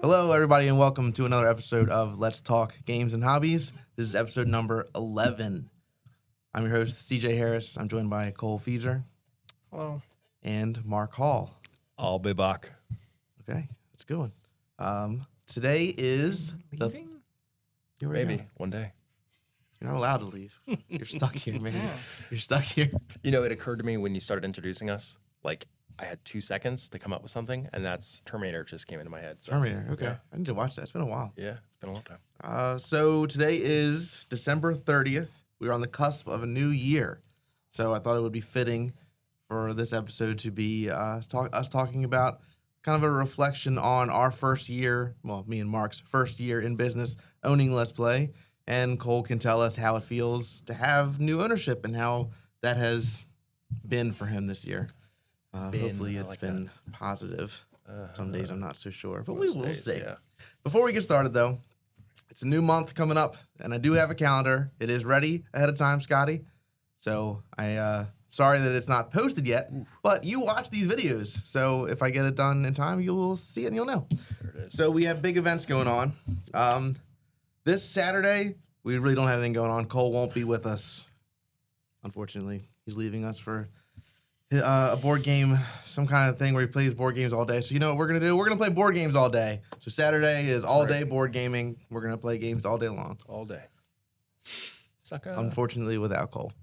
Hello, everybody, and welcome to another episode of Let's Talk Games and Hobbies. This is episode number 11. I'm your host, CJ Harris. I'm joined by Cole Feeser. Hello. And Mark Hall. I'll be back. Okay, it's a good one. Today is... Leaving? Maybe one day. You're not allowed to leave. You're stuck here, man. Yeah. You're stuck here. You know, it occurred to me when you started introducing us, like I had 2 seconds to come up with something, and that's Terminator just came into my head. So, Terminator, okay. Yeah. I need to watch that. It's been a while. Yeah, it's been a long time. So today is December 30th. We're on the cusp of a new year. So I thought it would be fitting for this episode to be us talking about kind of a reflection on our first year, well, me and Mark's first year in business owning Let's Play. And Cole can tell us how it feels to have new ownership and how that has been for him this year. Hopefully it's been positive. Some days I'm not so sure, but we will see. Yeah. Before we get started, though, it's a new month coming up, and I do have a calendar. It is ready ahead of time, Scotty. So sorry that it's not posted yet, but you watch these videos. So if I get it done in time, you will see it and you'll know. There it is. So we have big events going on. This Saturday, we really don't have anything going on. Cole won't be with us, unfortunately. He's leaving us for a board game, some kind of thing where he plays board games all day. So you know what we're going to do? We're going to play board games all day. So Saturday is all day board gaming. We're going to play games all day long. All day. Sucker. Unfortunately, without Cole,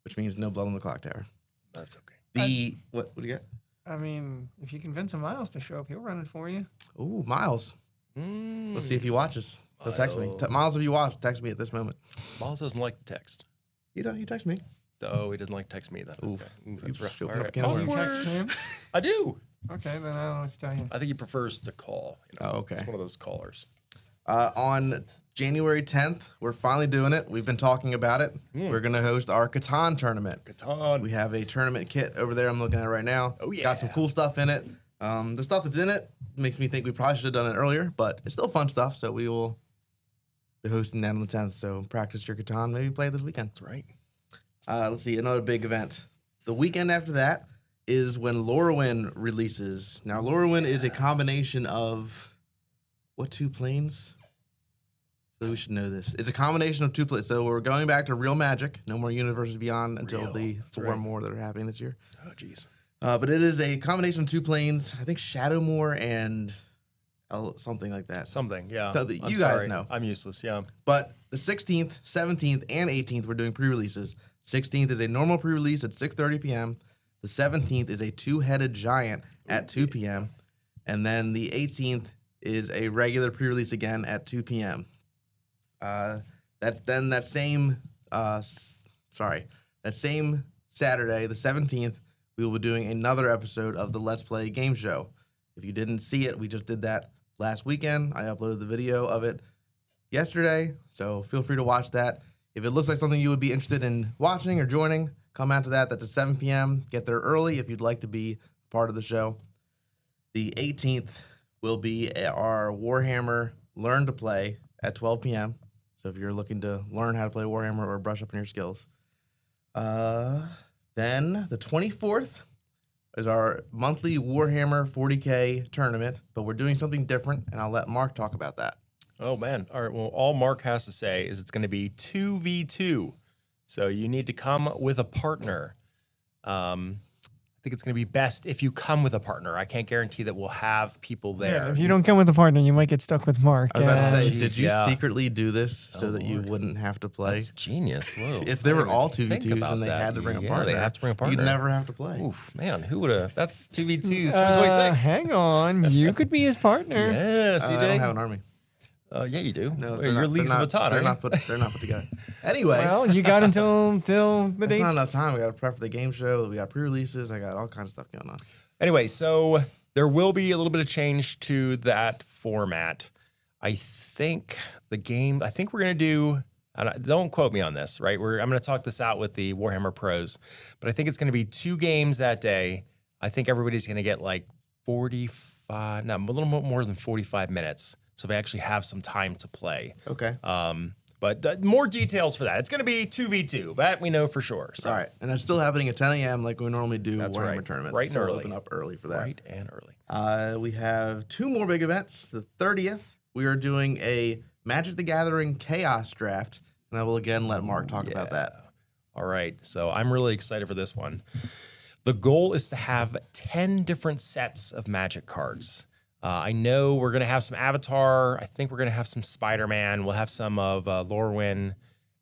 which means no blood on the clock tower. That's okay. What do you got? I mean, if you convince Miles to show up, he'll run it for you. Ooh, Miles. Let's see if he watches. He'll text me. Miles. Miles, if you watch, text me at this moment. Miles doesn't like to text. He text me. Oh, he doesn't like to text me then. Oof. Okay. Ooh, that's You've rough. shown All up right. again. You Awkward. text him? I do. Okay, then I don't know what to tell you. I think he prefers to call. You know? Oh, okay. He's one of those callers. On January 10th, we're finally doing it. We've been talking about it. We're going to host our Catan tournament. Catan. We have a tournament kit over there I'm looking at right now. Oh, yeah. Got some cool stuff in it. The stuff that's in it makes me think we probably should have done it earlier, but it's still fun stuff, so we will be hosting that on the 10th. So practice your Catan, maybe play it this weekend. That's right. Let's see, another big event. The weekend after that is when Lorwyn releases. Now, Lorwyn is a combination of, what, 2 planes? So we should know this. It's a combination of 2 planes. So we're going back to real Magic. No more Universes Beyond until Real. the That's 4 right. more that are happening this year. Oh, jeez. But it is a combination of 2 planes. I think Shadowmoor and something like that. Something, yeah. So that I'm you guys sorry. know. I'm useless, yeah. But the 16th, 17th, and 18th, we're doing pre-releases. 16th is a normal pre-release at 6:30 p.m. The 17th is a 2-headed giant at 2 p.m. And then the 18th is a regular pre-release again at 2 p.m. That's then that same Saturday, the 17th, we will be doing another episode of the Let's Play game show. If you didn't see it, we just did that last weekend. I uploaded the video of it yesterday, so feel free to watch that. If it looks like something you would be interested in watching or joining, come out to that. That's at 7 p.m. Get there early if you'd like to be part of the show. The 18th will be our Warhammer Learn to Play at 12 p.m. So if you're looking to learn how to play Warhammer or brush up on your skills. Then the 24th is our monthly Warhammer 40K tournament, but we're doing something different, and I'll let Mark talk about that. Oh, man. All right. Well, all Mark has to say is it's going to be 2v2. So you need to come with a partner. I think it's going to be best if you come with a partner. I can't guarantee that we'll have people there. Yeah, if you don't come with a partner, you might get stuck with Mark. I was about to say, geez, did you yeah. secretly do this so Oh, that you Lord. wouldn't have to play? That's genius. Whoa. If they I were didn't all even think 2v2s about and they that. had to bring a Yeah, partner, they have to bring a partner. you'd never have to play. Oof, man, who would have? That's 2v2s, 2026. Hang on. You could be his partner. Yeah, I CJ. don't have an army. Yeah, you do. No, Well, they're you're not- Leagues they're of not- Baton, They're aren't not put together. Anyway, Well, you got until the that's date. not enough time. We got to prep for the game show. We got pre-releases. I got all kinds of stuff going on. Anyway, so there will be a little bit of change to that format. I think we're going to do, don't quote me on this, right? I'm going to talk this out with the Warhammer pros, but I think it's going to be 2 games that day. I think everybody's going to get like a little more than 45 minutes. So they actually have some time to play. Okay. But more details for that. It's going to be 2v2. That we know for sure. So All right, and that's still happening at 10 a.m. like we normally do That's Warhammer right. tournaments. Bright and so we'll early. open up early for that. bright and early. We have 2 more big events. The 30th, we are doing a Magic the Gathering Chaos Draft, and I will again let Mark talk about that. All right. So I'm really excited for this one. The goal is to have 10 different sets of Magic cards. I know we're going to have some Avatar. I think we're going to have some Spider-Man. We'll have some of Lorwyn,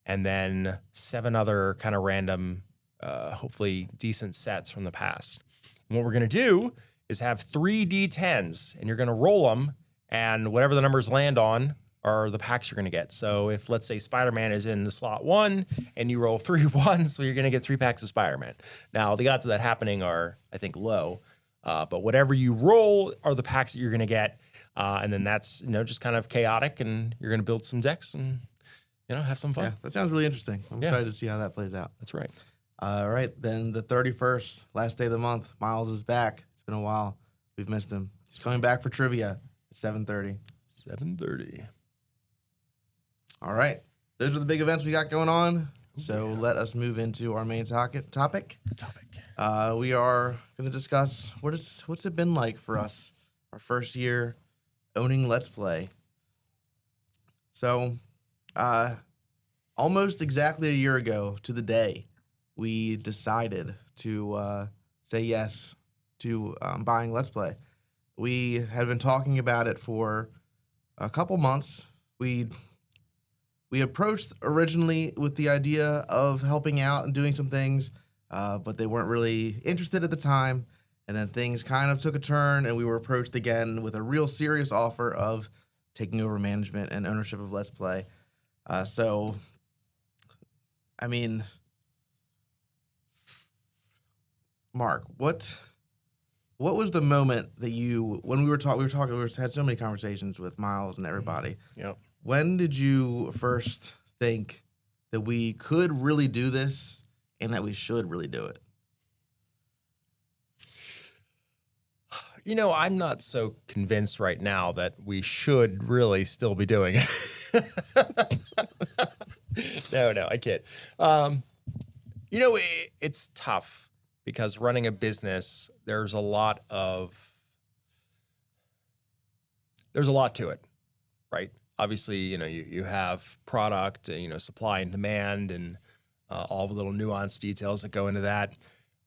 and then 7 other kind of random, hopefully decent sets from the past. And what we're going to do is have 3 D10s, and you're going to roll them, and whatever the numbers land on are the packs you're going to get. So if, let's say, Spider-Man is in the slot 1, and you roll 3 1s, so you're going to get 3 packs of Spider-Man. Now, the odds of that happening are, I think, low. But whatever you roll are the packs that you're going to get. And then that's, just kind of chaotic, and you're going to build some decks and, have some fun. Yeah, that sounds really interesting. I'm excited to see how that plays out. That's right. All right, then the 31st, last day of the month, Miles is back. It's been a while. We've missed him. He's coming back for trivia at 7:30. 7:30. All right, those are the big events we got going on. So let us move into our main topic. We are going to discuss what's it been like for us, our first year owning Let's Play. So, almost exactly a year ago to the day, we decided to say yes to buying Let's Play. We had been talking about it for a couple months. We approached originally with the idea of helping out and doing some things, but they weren't really interested at the time. And then things kind of took a turn, and we were approached again with a real serious offer of taking over management and ownership of Let's Play. So, I mean, Mark, what was the moment that when we had so many conversations with Miles and everybody. Yep. When did you first think that we could really do this and that we should really do it? I'm not so convinced right now that we should really still be doing it. No, I kid. It's tough because running a business, there's a lot to it, right? Obviously, you have product, supply and demand, and all the little nuanced details that go into that.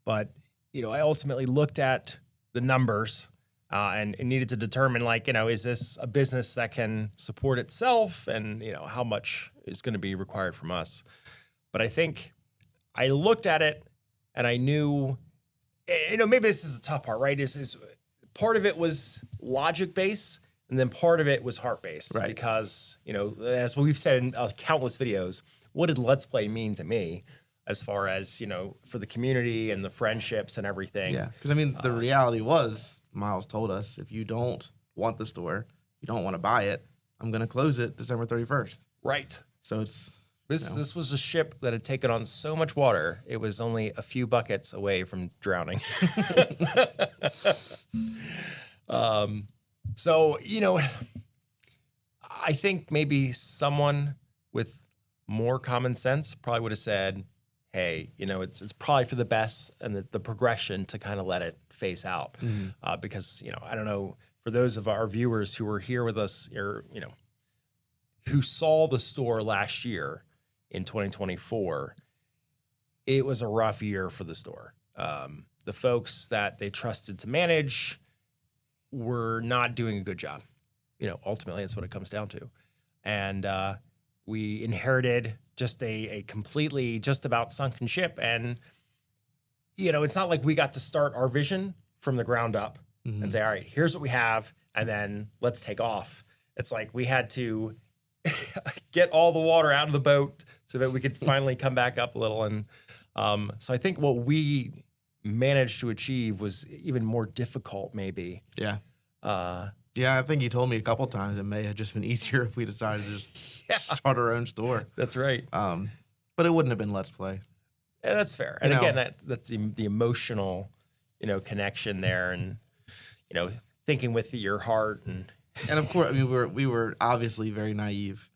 But, I ultimately looked at the numbers and needed to determine, is this a business that can support itself, and, how much is going to be required from us. But I think I looked at it and I knew, maybe this is the tough part, right? Is part of it was logic based, and then part of it was heart based, right? Because, as we've said in countless videos, what did Let's Play mean to me as far as, for the community and the friendships and everything? Yeah, because the reality was, Miles told us, if you don't want the store, you don't want to buy it, I'm going to close it December 31st. Right. So it's... This was a ship that had taken on so much water, it was only a few buckets away from drowning. So, I think maybe someone with more common sense probably would have said, hey, it's probably for the best and the progression to kind of let it phase out. Mm-hmm. Because, I don't know, for those of our viewers who were here with us, or, who saw the store last year in 2024, it was a rough year for the store. The folks that they trusted to manage were not doing a good job. Ultimately, that's what it comes down to. And we inherited just a completely just about sunken ship. And, it's not like we got to start our vision from the ground up and say, all right, here's what we have, and then let's take off. It's like we had to get all the water out of the boat so that we could finally come back up a little. And so I think what we managed to achieve was even more difficult, maybe. Yeah. Yeah, I think you told me a couple times it may have just been easier if we decided to just start our own store. That's right. But it wouldn't have been Let's Play. Yeah, that's fair. And again, that's the emotional, connection there, and thinking with your heart, and of course, we were obviously very naive.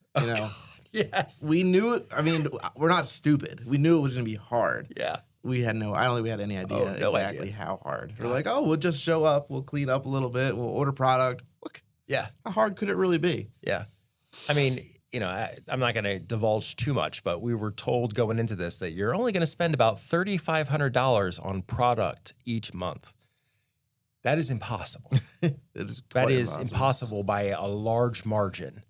Yes. We knew. I mean, we're not stupid. We knew it was going to be hard. Yeah. We had no. I don't think we had any idea no exactly idea. how hard. We're God. like, oh, we'll just show up. We'll clean up a little bit. We'll order product. Look, Yeah. how hard could it really be? Yeah. I mean, I'm not going to divulge too much, but we were told going into this that you're only going to spend about $3,500 on product each month. That is impossible. It is That quite is impossible by a large margin.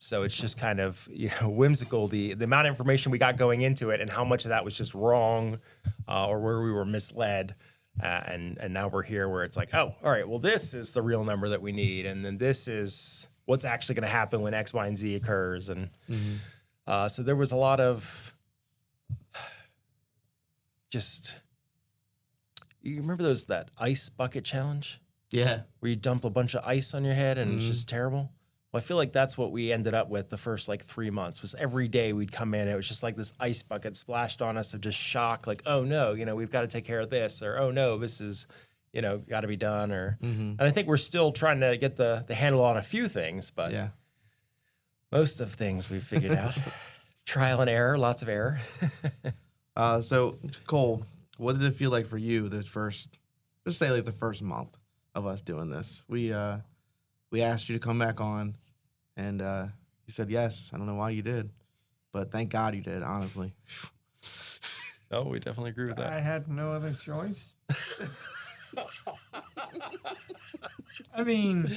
So it's just kind of whimsical the amount of information we got going into it and how much of that was just wrong or where we were misled. And now we're here where it's like, oh, all right, well, this is the real number that we need, and then this is what's actually going to happen when X, Y, and Z occurs. And so there was a lot of just. You remember that ice bucket challenge? Yeah. Where you dump a bunch of ice on your head and it's just terrible? Well, I feel like that's what we ended up with the first 3 months was every day we'd come in. It was just like this ice bucket splashed on us of just shock. Like, oh no, we've got to take care of this, or, oh no, this is, got to be done. Or, and I think we're still trying to get the handle on a few things, but Yeah. most of things we've figured out. Trial and error, lots of error. So Cole, what did it feel like for you the first month of us doing this? We asked you to come back on, and you said yes. I don't know why you did, but thank God you did, honestly. Oh, we definitely agree with that. I had no other choice. I mean,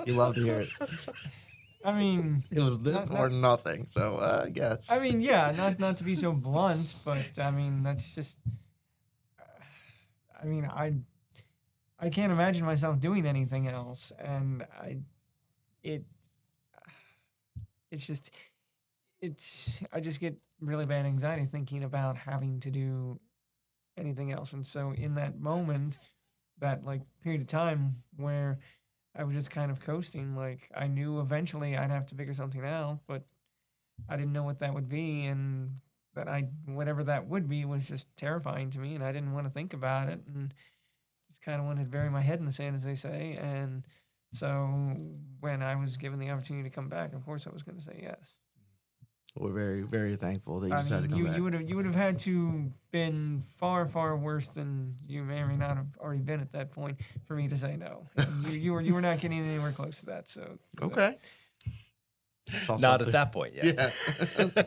You love to hear it. I mean, It was this or nothing, so I guess. I mean, yeah, not to be so blunt, but I mean, that's just. I mean, I can't imagine myself doing anything else, and I just get really bad anxiety thinking about having to do anything else, and so in that moment, that period of time where I was just kind of coasting, I knew eventually I'd have to figure something out, but I didn't know what that would be, and whatever that would be was just terrifying to me, and I didn't want to think about it, and just kind of wanted to bury my head in the sand, as they say. And so when I was given the opportunity to come back, of course I was going to say yes. We're very, very thankful that you I decided to mean, come back. you would have had to been far, far worse than you may or may not have already been at that point for me to say no. And you were not getting anywhere close to that. So Okay. Not at that point yet. Yeah.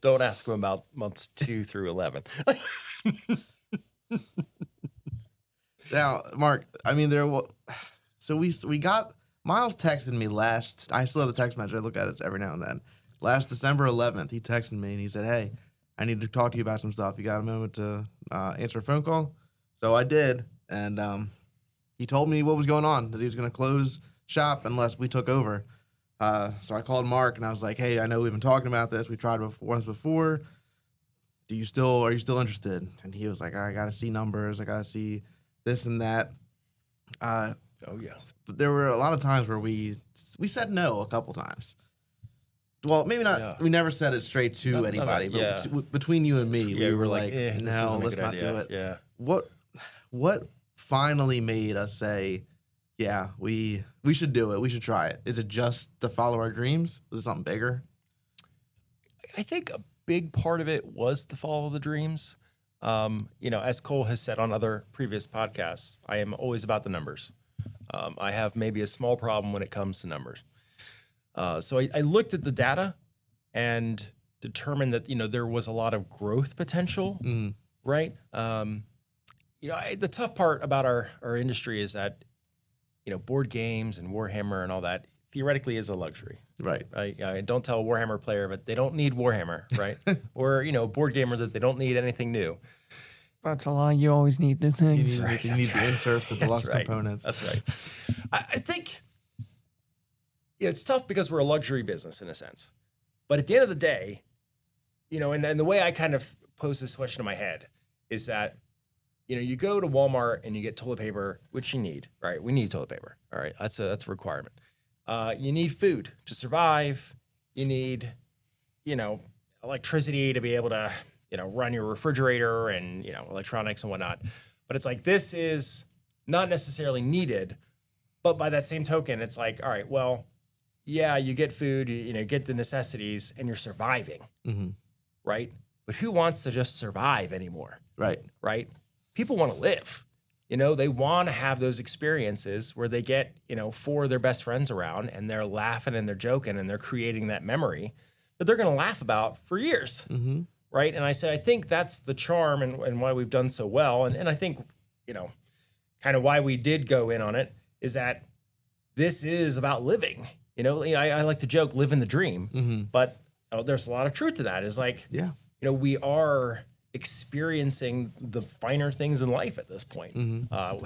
Don't ask him about months 2 through 11. Now, Mark, I mean, so we got Miles texted me last. I still have the text message. I look at it every now and then. Last December 11th, he texted me and he said, "Hey, I need to talk to you about some stuff. You got a moment to answer a phone call?" So I did, and he told me what was going on. That he was going to close shop unless we took over. So I called Mark and I was like, "Hey, I know we've been talking about this. We tried once before. Are you still interested?" And he was like, "I got to see numbers. I got to see this and that." Oh yeah. But there were a lot of times where we said no a couple times. Well, maybe not. Yeah. We never said it straight to anybody, but between you and me, we were like, "No, let's not do it." Yeah. What finally made us say, "Yeah, we should do it. We should try it"? Is it just to follow our dreams? Is it something bigger? I think a big part of it was to follow the dreams. As Cole has said on other previous podcasts, I am always about the numbers. I have maybe a small problem when it comes to numbers. So I looked at the data and determined that, there was a lot of growth potential, right? The tough part about our industry is that, board games and Warhammer and all that theoretically is a luxury. Right. I don't tell a Warhammer player, but they don't need Warhammer, right? Or, board gamer that they don't need anything new. That's a lie. You always need the things. You need the inserts, the deluxe components. That's right. I think it's tough because we're a luxury business in a sense. But at the end of the day, and the way I kind of pose this question in my head is that, you go to Walmart and you get toilet paper, which you need, right? We need toilet paper. All right. That's a requirement. You need food to survive. You need, electricity to be able to, run your refrigerator and, electronics and whatnot. But it's like, this is not necessarily needed. But by that same token, it's like, all right, well, yeah, you get food, get the necessities, and you're surviving, Mm-hmm. right? But who wants to just survive anymore, Right. right? People want to live. They want to have those experiences where they get, four of their best friends around and they're laughing and they're joking and they're creating that memory that they're going to laugh about for years, Mm-hmm. right? And I think that's the charm and why we've done so well. And I think, kind of why we did go in on it is that this is about living. I like to joke, living the dream, Mm-hmm. but there's a lot of truth to that. Is like, Yeah. we are experiencing the finer things in life at this point,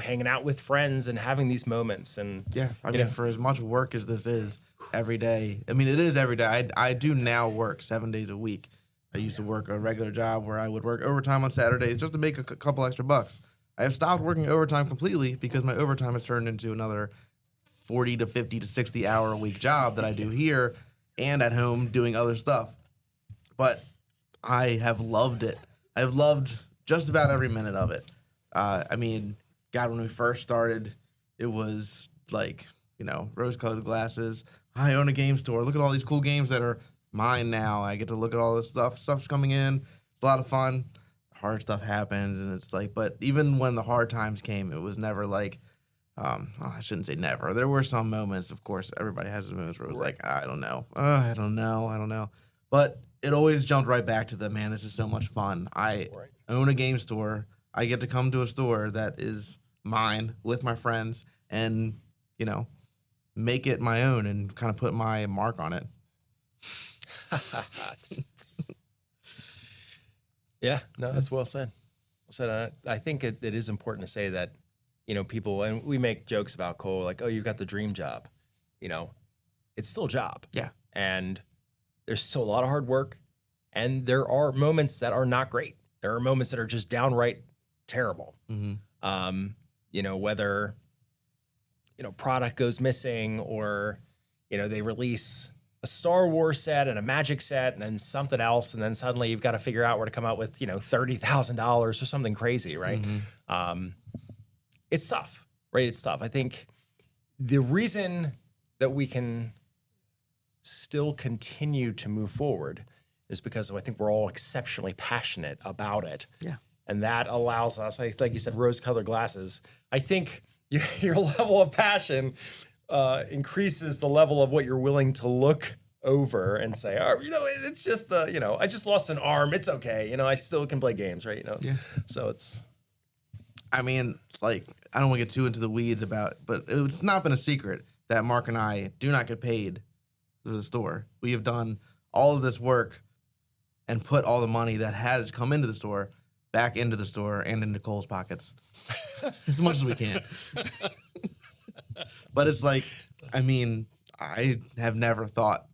hanging out with friends and having these moments. And Yeah. I mean, for as much work as this is every day, I mean, it is every day. I do now work 7 days a week. I used to work a regular job where I would work overtime on Saturdays just to make a couple extra bucks. I have stopped working overtime completely because my overtime has turned into another 40 to 50 to 60 hour a week job that I do here and at home doing other stuff. But I have loved it. I've loved just about every minute of it. I mean, God, when we first started, it was like, rose-colored glasses. I own a game store. Look at all these cool games that are mine now. I get to look at all this stuff. Stuff's coming in. It's a lot of fun. Hard stuff happens, and it's like, but even when the hard times came, it was never like, I shouldn't say never. There were some moments, of course, everybody has those moments where it was like, I don't know. I don't know. But it always jumped right back to the, man, this is so much fun. I own a game store. I get to come to a store that is mine with my friends and, make it my own and kind of put my mark on it. Yeah, no, that's well said. Well said. I think it is important to say that, people, and we make jokes about Cole, like, oh, you got the dream job. It's still a job. Yeah. And there's still a lot of hard work. And there are moments that are not great. There are moments that are just downright terrible. Mm-hmm. Whether, product goes missing or, they release a Star Wars set and a Magic set and then something else. And then suddenly you've got to figure out where to come out with, $30,000 or something crazy, right? Mm-hmm. It's tough, right? It's tough. I think the reason that we can still continue to move forward is because I think we're all exceptionally passionate about it. Yeah. And that allows us, like you said, rose-colored glasses. I think your level of passion increases the level of what you're willing to look over and say, oh, it's just, I just lost an arm. It's okay. I still can play games, right? Yeah. So it's. I mean, like, I don't want to get too into the weeds but it's not been a secret that Mark and I do not get paid for the store. We have done all of this work and put all the money that has come into the store back into the store and into Cole's pockets as much as we can. But it's like, I mean, I have never thought.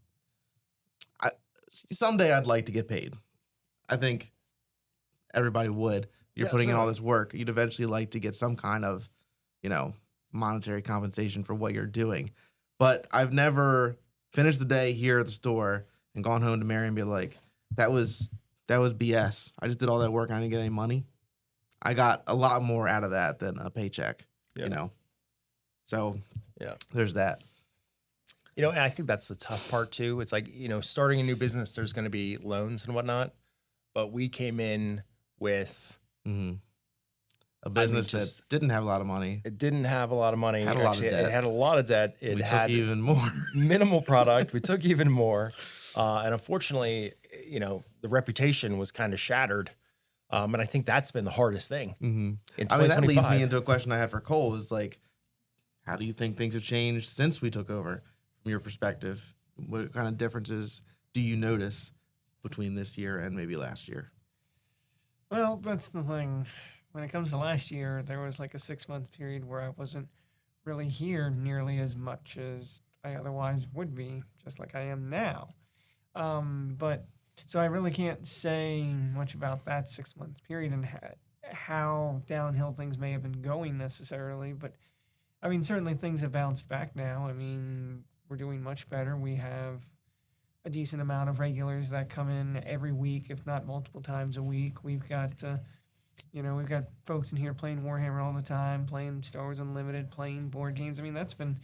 Someday I'd like to get paid. I think everybody would. You're putting in all this work. You'd eventually like to get some kind of, monetary compensation for what you're doing. But I've never finished the day here at the store and gone home to Mary and be like, that was BS. I just did all that work and I didn't get any money. I got a lot more out of that than a paycheck, So there's that. And I think that's the tough part too. It's like, starting a new business, there's going to be loans and whatnot. But we came in with a business that didn't have a lot of money. It didn't have a lot of money. Had a lot of debt. It had a lot of debt. We took even more. Minimal product. We took even more. And unfortunately, the reputation was kind of shattered. And I think that's been the hardest thing. Mm-hmm. I mean, that leads me into a question I had for Cole is like, how do you think things have changed since we took over from your perspective? What kind of differences do you notice between this year and maybe last year? Well, that's the thing. When it comes to last year, there was like a 6-month period where I wasn't really here nearly as much as I otherwise would be, just like I am now. But so I really can't say much about that 6-month period and how downhill things may have been going necessarily. But I mean, certainly things have bounced back now. I mean, we're doing much better. We have a decent amount of regulars that come in every week, if not multiple times a week. We've got, we've got folks in here playing Warhammer all the time, playing Star Wars Unlimited, playing board games. I mean, that's been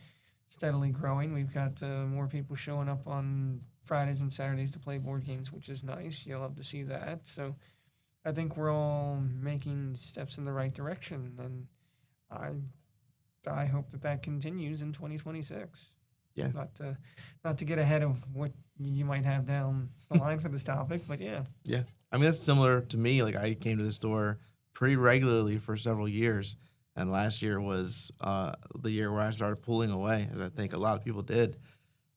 steadily growing. We've got more people showing up on Fridays and Saturdays to play board games, which is nice. You'll love to see that. So I think we're all making steps in the right direction, and I hope that that continues in 2026. Yeah. Not to get ahead of what you might have down the line for this topic, but yeah. Yeah. I mean, that's similar to me. Like, I came to the store pretty regularly for several years. And last year was the year where I started pulling away, as I think a lot of people did.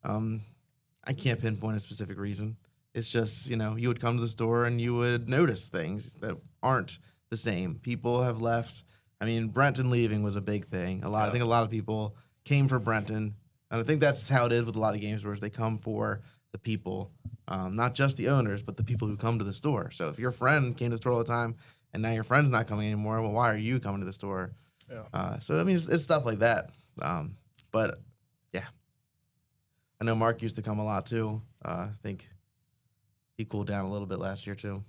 I can't pinpoint a specific reason. It's just, you would come to the store and you would notice things that aren't the same. People have left. I mean, Brenton leaving was a big thing. I think a lot of people came for Brenton. And I think that's how it is with a lot of game stores. They come for the people, not just the owners, but the people who come to the store. So if your friend came to the store all the time and now your friend's not coming anymore, well, why are you coming to the store? Yeah. So I mean, it's stuff like that. But yeah, I know Mark used to come a lot too. I think he cooled down a little bit last year too.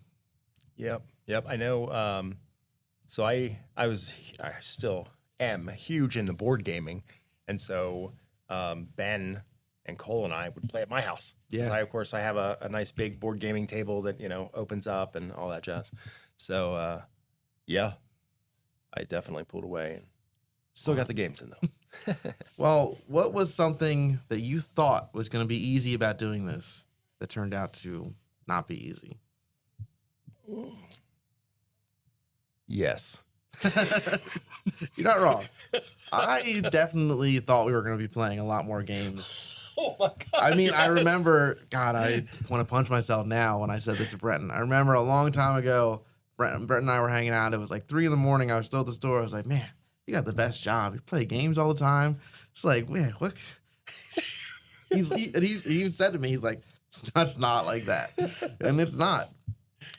Yep. I know. So I still am huge into board gaming, and so Ben and Cole and I would play at my house. Yeah. Of course, I have a nice big board gaming table that opens up and all that jazz. So yeah, I definitely pulled away and still got the games in though. Well, what was something that you thought was going to be easy about doing this that turned out to not be easy? Yes. You're not wrong. I definitely thought we were going to be playing a lot more games. Oh my God. I mean, yes. I remember, God, I want to punch myself now when I said this to Brenton. I remember a long time ago, Brent and I were hanging out. It was like 3 a.m. I was still at the store. I was like, man, you got the best job. You play games all the time. It's like, man, what? He even said to me, he's like, it's not like that. And it's not.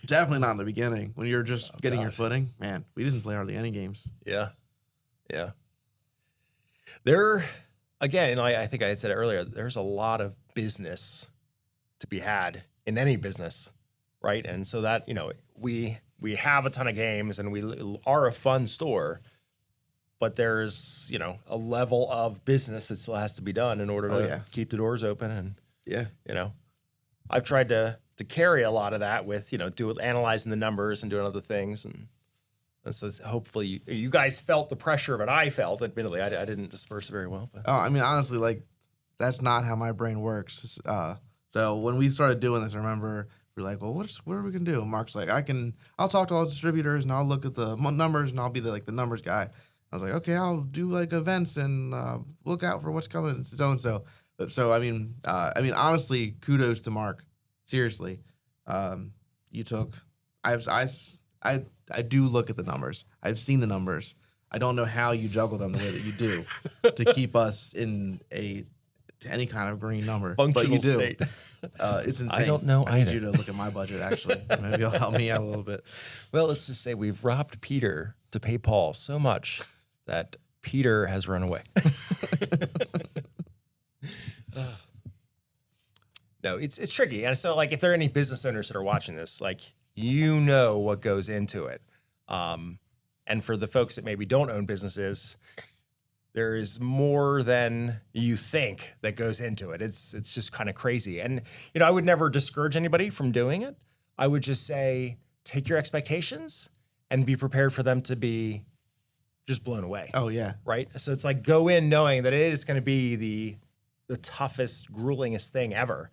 Definitely not in the beginning. When you're just getting your footing, man, we didn't play hardly any games. Yeah. There, again, I think I had said it earlier, there's a lot of business to be had in any business, right? And so that, we have a ton of games and we are a fun store, but there's, a level of business that still has to be done in order to keep the doors open. And, I've tried to carry a lot of that with, analyzing the numbers and doing other things. And so hopefully you guys felt the pressure of it. I felt, admittedly, I didn't disperse very well. But. Oh, I mean, honestly, like, that's not how my brain works. So when we started doing this, I remember we were like, well, what are we going to do? And Mark's like, I'll talk to all the distributors and I'll look at the numbers and I'll be the numbers guy. I was like, okay, I'll do like events and look out for what's coming, so and so. So I mean, honestly, kudos to Mark. Seriously, you took. I do look at the numbers. I've seen the numbers. I don't know how you juggle them the way that you do to keep us in any kind of green number. Functional but you do. State. It's insane. I don't know I need either. you to look at my budget, actually. Maybe you'll help me out a little bit. Well, let's just say we've robbed Peter to pay Paul so much that Peter has run away. No, it's tricky. And so, like, if there are any business owners that are watching this, like, what goes into it. And for the folks that maybe don't own businesses, there is more than you think that goes into it. It's just kind of crazy. And, I would never discourage anybody from doing it. I would just say, take your expectations and be prepared for them to be just blown away. Oh, yeah. Right? So it's like, go in knowing that it is going to be the toughest, gruelingest thing ever.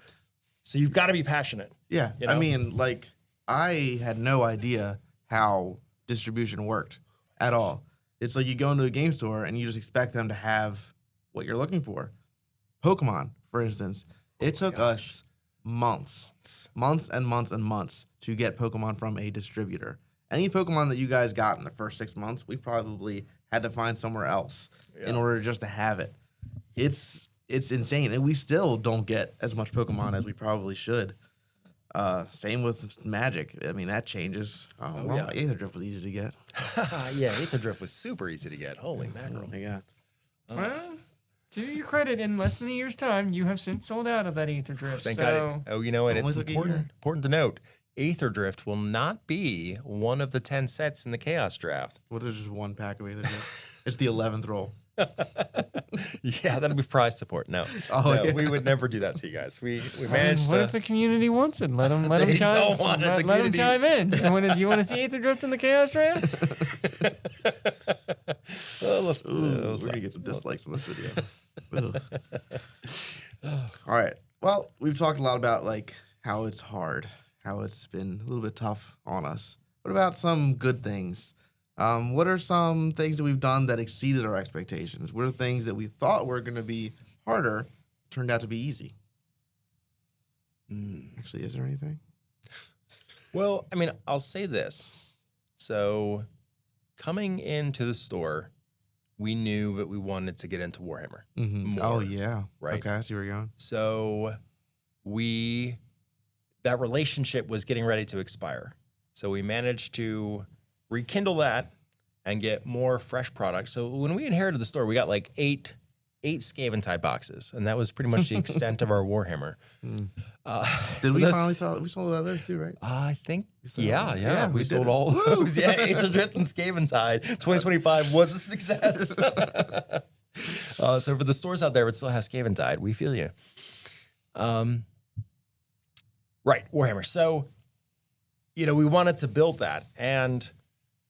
So you've got to be passionate. Yeah. I mean, like, I had no idea how distribution worked at all. It's like you go into a game store and you just expect them to have what you're looking for. Pokemon, for instance, it took us months and months and months to get Pokemon from a distributor. Any Pokemon that you guys got in the first 6 months, we probably had to find somewhere else in order just to have it. It's insane, and we still don't get as much Pokemon as we probably should. Same with Magic. I mean, that changes. Aether Drift was easy to get. Yeah, Aether Drift was super easy to get. Holy mackerel. Oh my God. Well, to your credit, in less than a year's time, you have since sold out of that Aether Drift. Thank God. Oh, and it's Only took a year. important to note, Aether Drift will not be one of the 10 sets in the Chaos Draft. What is just one pack of Aether Drift? It's the 11th roll. Yeah, that'll be prize support. No, Oh, no, yeah. we would never do that to you guys. We I mean, managed what to. if the community wants it? Let them They chime. don't want it. The Let them community- chime in. Do you want to see Aether Drift in the Chaos Trail? Oh, let's, Ooh, let's we're not. gonna get some dislikes on this video. Ugh. All right. Well, we've talked a lot about like how it's hard, how it's been a little bit tough on us. What about some good things? What are some things that we've done that exceeded our expectations? What are things that we thought were going to be harder turned out to be easy? Actually, is there anything? Well, I mean, I'll say this. So, coming into the store, we knew that we wanted to get into Warhammer. Mm-hmm. Oh More, yeah. right? Okay, I see where you're going. So, that relationship was getting ready to expire. So we managed to rekindle that and get more fresh product. So when we inherited the store, we got like eight Scaventide boxes, and that was pretty much the extent of our Warhammer. Mm. For Did we those- finally sell? We sold those too, right? I think, sold yeah, all- yeah, yeah, we we sold did it. all Woo! those. Yeah, Aether Drift and Scaventide. 2025 was a success. So for the stores out there that still have Scaventide, we feel you. Right, Warhammer. So, we wanted to build that, and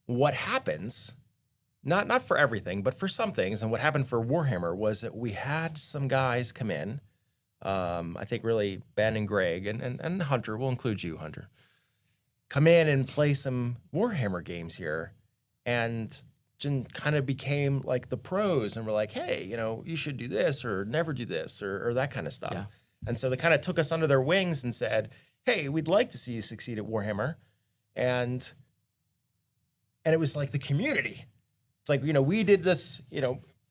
what happens, not for everything, but for some things, and what happened for Warhammer was that we had some guys come in. I think really Ben and Greg and Hunter, we'll include you, Hunter, come in and play some Warhammer games here, and kind of became like the pros, and we're like, hey, you should do this or never do this or that kind of stuff. Yeah. And so they kind of took us under their wings and said, hey, we'd like to see you succeed at Warhammer. And it was like the community. It's like, we did this,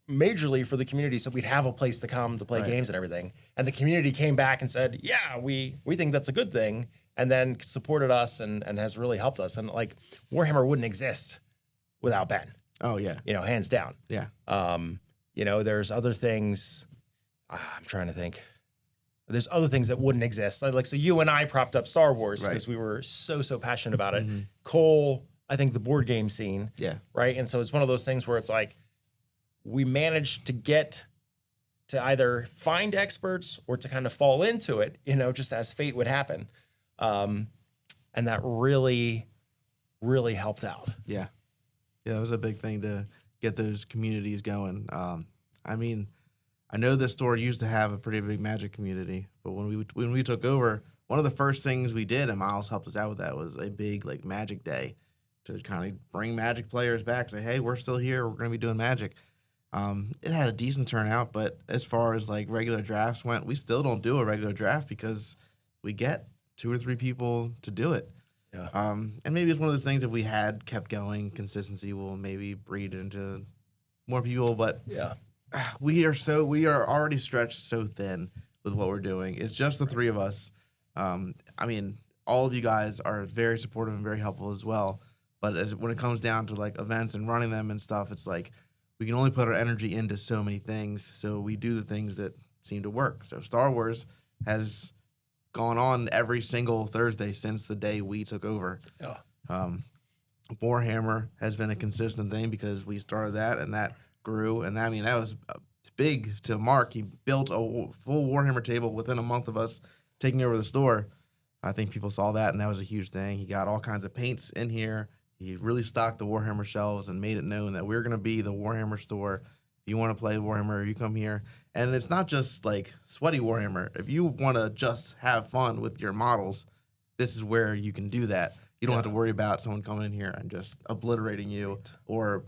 majorly for the community, so we'd have a place to come to play Right. games and everything. And the community came back and said, yeah, we think that's a good thing, and then supported us and has really helped us. And like Warhammer wouldn't exist without Ben, Oh yeah. hands down. Yeah. There's other things. I'm trying to think. There's other things that wouldn't exist. Like so you and I propped up Star Wars because we were so passionate about it. Mhm. Cole, I think the board game scene. Yeah. Right. And so it's one of those things where it's like we managed to get to either find experts or to kind of fall into it, just as fate would happen. And that really, really helped out. Yeah. Yeah, that was a big thing to get those communities going. I mean, I know this store used to have a pretty big Magic community, but when we took over, one of the first things we did, and Miles helped us out with that, was a big like Magic Day to kind of bring Magic players back. Say, hey, we're still here. We're going to be doing Magic. It had a decent turnout, but as far as like regular drafts went, we still don't do a regular draft because we get 2 or 3 people to do it. Yeah. And maybe it's one of those things, if we had kept going, consistency will maybe breed into more people, but Yeah. we are already stretched so thin with what we're doing. It's just the 3 of us. I mean, all of you guys are very supportive and very helpful as well. But when it comes down to like events and running them and stuff, it's like we can only put our energy into so many things. So we do the things that seem to work. So Star Wars has gone on every single Thursday since the day we took over. Yeah. Warhammer has been a consistent thing because we started that and that grew. And I mean, that was big to Mark. He built a full Warhammer table within a month of us taking over the store. I think people saw that, and that was a huge thing. He got all kinds of paints in here. He really stocked the Warhammer shelves and made it known that we're going to be the Warhammer store. If you want to play Warhammer, you come here. And it's not just like sweaty Warhammer. If you want to just have fun with your models, this is where you can do that. You don't have to worry about someone coming in here and just obliterating you or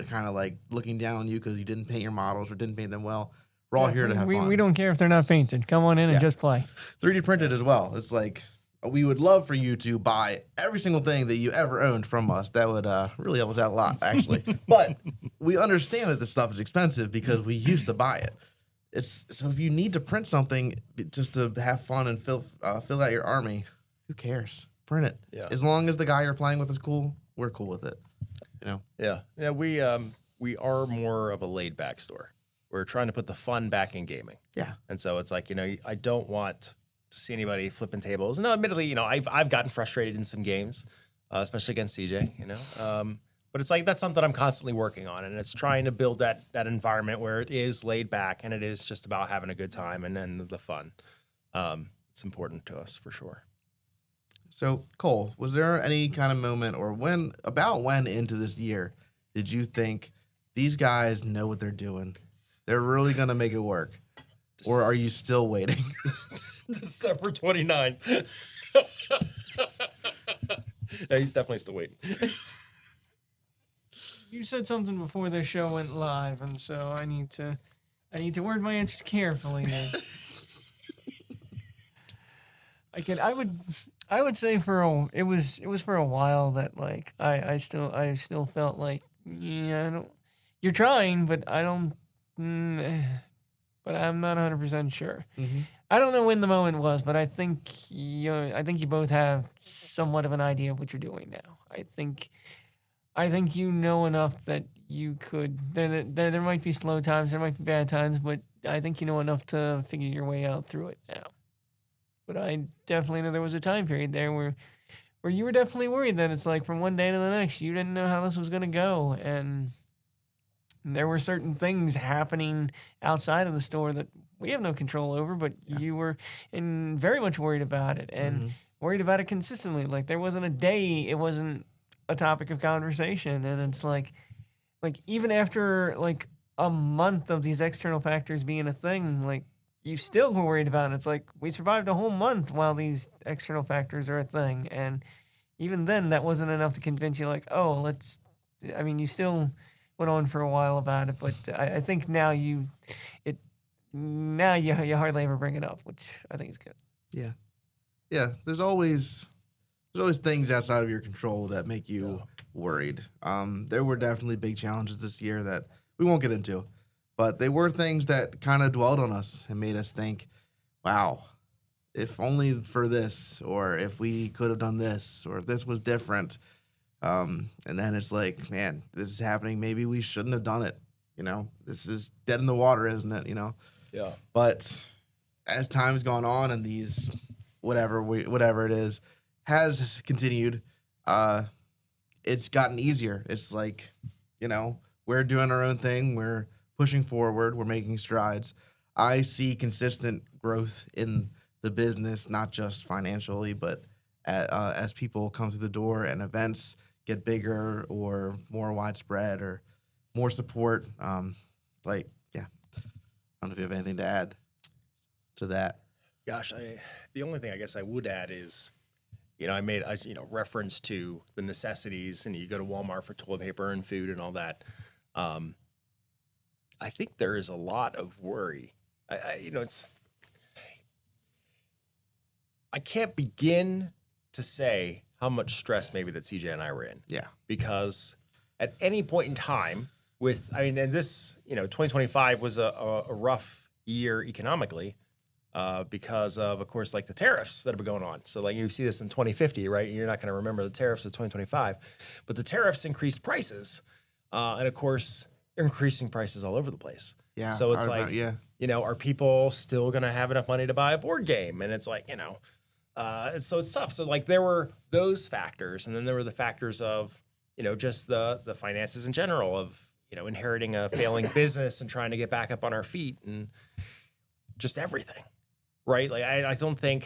kind of like looking down on you because you didn't paint your models or didn't paint them well. We're all here to have fun. We don't care if they're not painted. Come on in and just play. 3D printed as well. It's like we would love for you to buy every single thing that you ever owned from us. That would really help us out a lot, actually. But we understand that this stuff is expensive because we used to buy it. So if you need to print something just to have fun and fill out your army, who cares? Print it. Yeah. As long as the guy you're playing with is cool, we're cool with it. Yeah. Yeah. We are more of a laid back store. We're trying to put the fun back in gaming. Yeah. And so it's like, I don't want to see anybody flipping tables. No, admittedly, I've gotten frustrated in some games, especially against CJ, But But it's like that's something I'm constantly working on, and it's trying to build that environment where it is laid back and it is just about having a good time and then the fun. It's important to us for sure. So, Cole, was there any kind of moment or when into this year did you think these guys know what they're doing? They're really going to make it work? Or are you still waiting? December 29th. No, he's definitely still waiting. You said something before the show went live, and so I need to word my answers carefully. I would say it was for a while that like I still felt like I don't, you're trying, but I don't, but I'm not 100% sure. Mm-hmm. I don't know when the moment was, but I think you both have somewhat of an idea of what you're doing now. I think you know enough that you could. There might be slow times, there might be bad times, but I think you know enough to figure your way out through it now. But I definitely know there was a time period there where you were definitely worried that it's like from one day to the next, you didn't know how this was gonna go, and there were certain things happening outside of the store that we have no control over, but you were very much worried about it and worried about it consistently. Like there wasn't a day it wasn't a topic of conversation, and it's like even after like a month of these external factors being a thing, like you still were worried about it. It's like we survived a whole month while these external factors are a thing, and even then that wasn't enough to convince you like, oh, let's. I mean, you still went on for a while about it, but I think now you hardly ever bring it up, which I think is good. Yeah, yeah. There's always things outside of your control that make you worried. There were definitely big challenges this year that we won't get into, but they were things that kind of dwelled on us and made us think, wow, if only for this, or if we could have done this, or if this was different. And then it's like, man, this is happening. Maybe we shouldn't have done it. This is dead in the water, isn't it? Yeah. But as time's gone on and these whatever it is has continued, it's gotten easier. It's like, we're doing our own thing. We're pushing forward. We're making strides. I see consistent growth in the business, not just financially, but as people come through the door and events get bigger or more widespread or more support. Yeah, I don't know if you have anything to add to that. Gosh, the only thing I guess I would add is, I made a reference to the necessities, and you go to Walmart for toilet paper and food and all that. I think there is a lot of worry. I can't begin to say how much stress maybe that CJ and I were in. Yeah. Because at any point in time and this, 2025 was a rough year economically because of course, like the tariffs that have been going on. So like you see this in 2050, right? You're not going to remember the tariffs of 2025, but the tariffs increased prices. And of course, increasing prices all over the place. Yeah. So it's like, are people still going to have enough money to buy a board game? And it's like, so it's tough. So like there were those factors, and then there were the factors of, just the finances in general of, inheriting a failing business and trying to get back up on our feet and just everything, right? Like I don't think,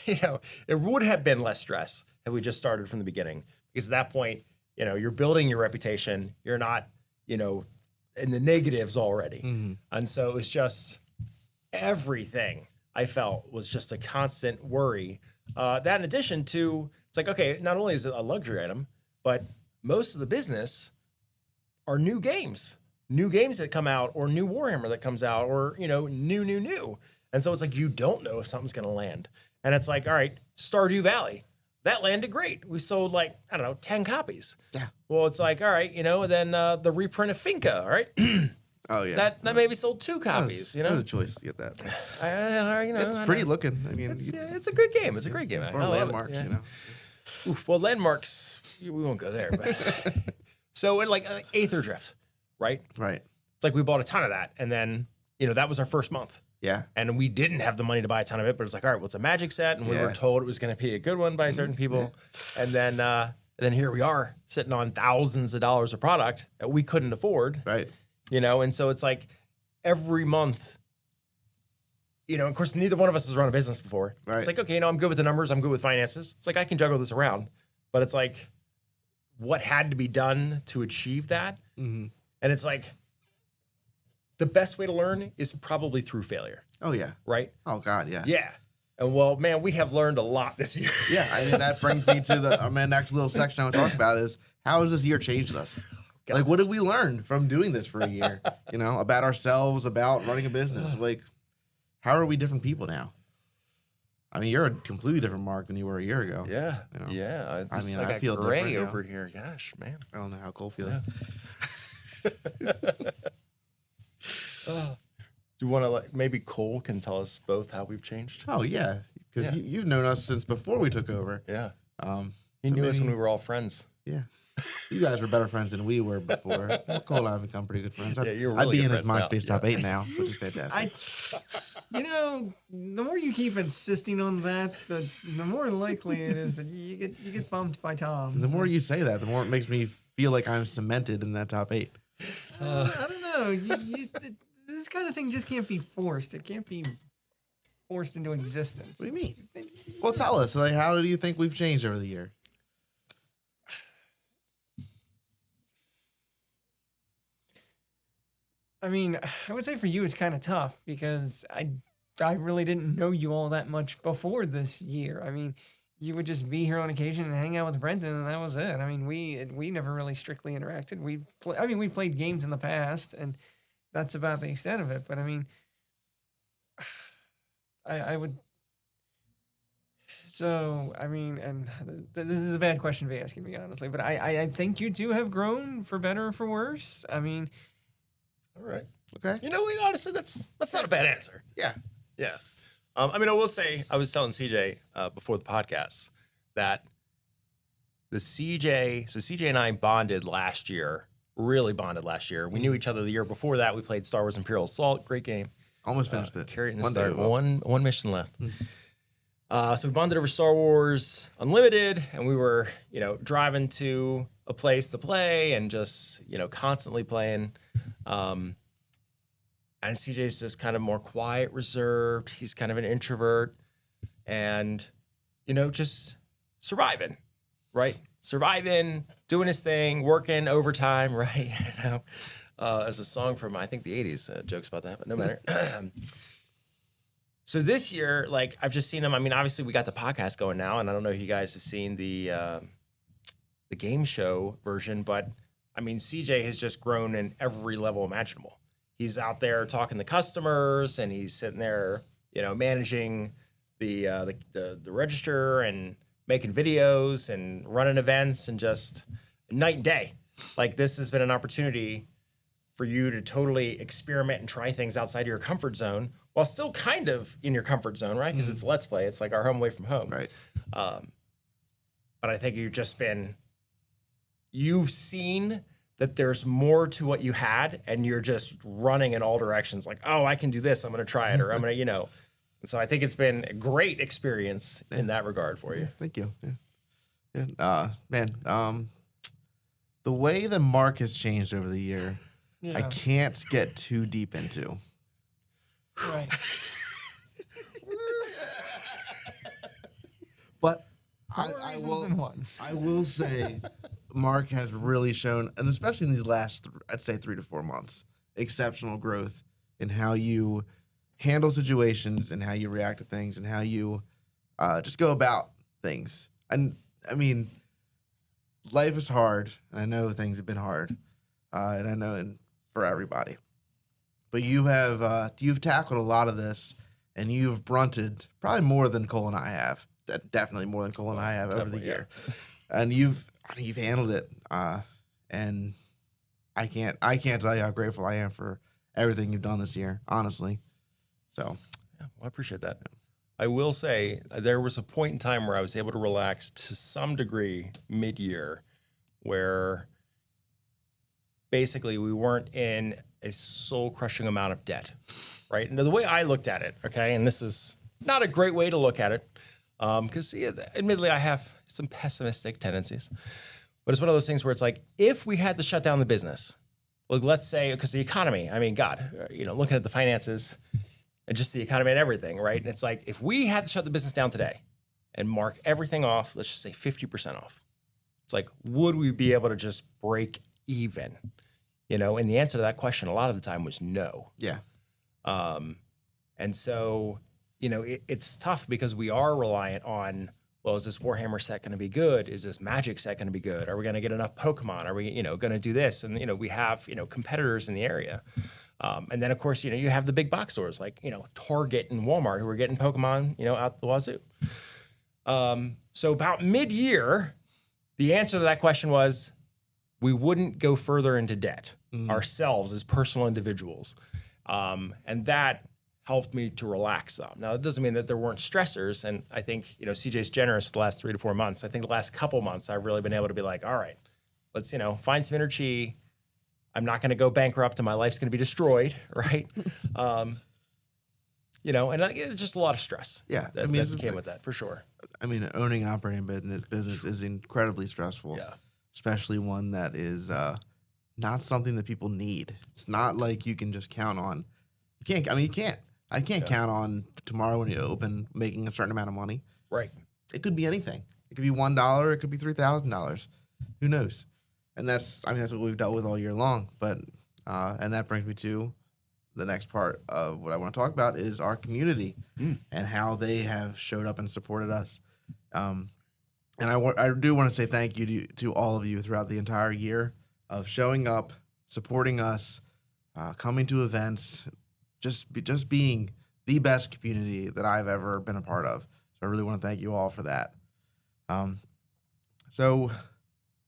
it would have been less stress if we just started from the beginning, because at that point, you're building your reputation. You're not, in the negatives already. Mm-hmm. And so it was just everything I felt was just a constant worry. That in addition to, it's like, okay, not only is it a luxury item, but most of the business are new games that come out, or new Warhammer that comes out, or, new. And so it's like, you don't know if something's going to land. And it's like, all right, Stardew Valley, that landed great. We sold 10 copies. Yeah. Well, it's like, all right, then the reprint of Finca, all right? Oh yeah, that maybe sold 2 copies. That was a choice to get that. It's I pretty know. looking. I mean, it's a good game. It's a great game. Or Landmarks, Oof, well, Landmarks, we won't go there. But so in Aether Drift, right? Right. It's like we bought a ton of that, and then that was our first month. Yeah. And we didn't have the money to buy a ton of it, but it's like, all right, well, it's a Magic set, and we were told it was going to be a good one by certain people, and then And then here we are sitting on thousands of dollars of product that we couldn't afford, Right. you know? And so it's like every month, you know, of course, neither one of us has run a business before. Right. It's like, okay, you know, I'm good with the numbers. I'm good with finances. It's like, I can juggle this around, but it's like what had to be done to achieve that. Mm-hmm. And it's like, the best way to learn is probably through failure, Oh, yeah. right? Oh, God, yeah. Yeah. And well, man, we have learned a lot this year. Yeah, I mean, that brings me to the next little section I want to talk about is how has this year changed us? Like, what did we learn from doing this for a year? You know, about ourselves, about running a business. Like, how are we different people now? I mean, you're a completely different Mark than you were a year ago. Yeah. You know? Yeah. I mean, like I feel gray different now. over here. Gosh, man. I don't know how Cole feels. Do you want to like maybe Cole can tell us both how we've changed? Oh, yeah, because Yeah. you've known us since before we took over. Yeah. He He knew us when we were all friends. Yeah. You guys were better friends than we were before. Cole and I have become pretty good friends. Yeah, you're I'd really be in good his friends now. MySpace top 8 now, which is fantastic. You know, the more you keep insisting on that, the more likely it is that you get bumped by Tom. The more you say that, the more it makes me feel like I'm cemented in that top 8. I don't know. This kind of thing just can't be forced. It can't be forced into existence. What do you mean? Well, tell us. Like, how do you think we've changed over the year? I mean, I would say for you it's kind of tough because I really didn't know you all that much before this year. I mean, you would just be here on occasion and hang out with Brenton, and that was it. I mean, we never really strictly interacted. We played games in the past, and that's about the extent of it. But I mean, I would. So I mean, and this is a bad question to be asking me honestly, but I think you two have grown for better or for worse. I mean, All right. Okay. You know what? Honestly, that's not a bad answer. Yeah. Yeah. I mean, I will say, I was telling CJ before the podcast that so CJ and I bonded last year, really bonded last year. We knew each other the year before that. We played Star Wars Imperial Assault. Great game. Almost finished it. Carry it in the One day start. we will. One mission left. So we bonded over Star Wars Unlimited, and we were, you know, driving to a place to play and just, you know, constantly playing. And CJ's just kind of more quiet, reserved. He's kind of an introvert and, you know, just surviving, right? Surviving, doing his thing, working overtime, right? You know, as a song from, I think, the 80s, jokes about that, but no matter. So this year, like, I've just seen him. I mean, obviously, we got the podcast going now, and I don't know if you guys have seen the game show version, but I mean, CJ has just grown in every level imaginable. He's out there talking to customers, and he's sitting there, you know, managing the register and making videos and running events and just night and day. Like, this has been an opportunity for you to totally experiment and try things outside of your comfort zone while still kind of in your comfort zone, right? Because it's Let's Play. It's like our home away from home. Right. But I think you've seen that there's more to what you had, and you're just running in all directions. Like, oh, I can do this. I'm going to try it, or I'm going to, you know. And so I think it's been a great experience in that regard for you. Thank you. Yeah. Man, the way that Mark has changed over the year, yeah, I can't get too deep into. right. But More reasons than one. I will say Mark has really shown, and especially in these last, I'd say 3 to 4 months, exceptional growth in how you handle situations and how you react to things and how you just go about things. And I mean, life is hard, and I know things have been hard, and I know for everybody. But you've tackled a lot of this, and you've brunted probably more than Cole and I have. Definitely more than Cole and I have over the year. And you've handled it, and I can't tell you how grateful I am for everything you've done this year, honestly. So, Yeah, well, I appreciate that. I will say there was a point in time where I was able to relax to some degree mid-year, where basically we weren't in a soul-crushing amount of debt, right? And the way I looked at it, okay, and this is not a great way to look at it, Because admittedly, I have some pessimistic tendencies. But it's one of those things where it's like, if we had to shut down the business, like let's say, because the economy, I mean, God, looking at the finances and just the economy and everything, right? And it's like, if we had to shut the business down today and mark everything off, let's just say 50% off. It's like, would we be able to just break even? And the answer to that question a lot of the time was no. Yeah. And so, it's tough because we are reliant on, well, is this Warhammer set going to be good? Is this Magic set going to be good? Are we going to get enough Pokemon? Are we, going to do this? And, we have, competitors in the area. And then, of course, you have the big box stores like, Target and Walmart who are getting Pokemon, out the wazoo. So about mid-year, the answer to that question was we wouldn't go further into debt ourselves as personal individuals. And that helped me to relax some. Now, that doesn't mean that there weren't stressors. And I think, CJ's generous for the last 3 to 4 months. I think the last couple months, I've really been able to be like, all right, let's, find some inner chi. I'm not going to go bankrupt and my life's going to be destroyed, right? And it's just a lot of stress. Yeah. That came with that, for sure. I mean, owning and operating business is incredibly stressful. Yeah. Especially one that is not something that people need. It's not like you can just count on. You can't. I can't count on tomorrow when you open making a certain amount of money. Right. It could be anything. It could be $1. It could be $3,000. Who knows? And that's what we've dealt with all year long. But and that brings me to the next part of what I want to talk about is our community and how they have showed up and supported us. And I do want to say thank you to all of you throughout the entire year of showing up, supporting us, coming to events, just being the best community that I've ever been a part of. So I really want to thank you all for that. So,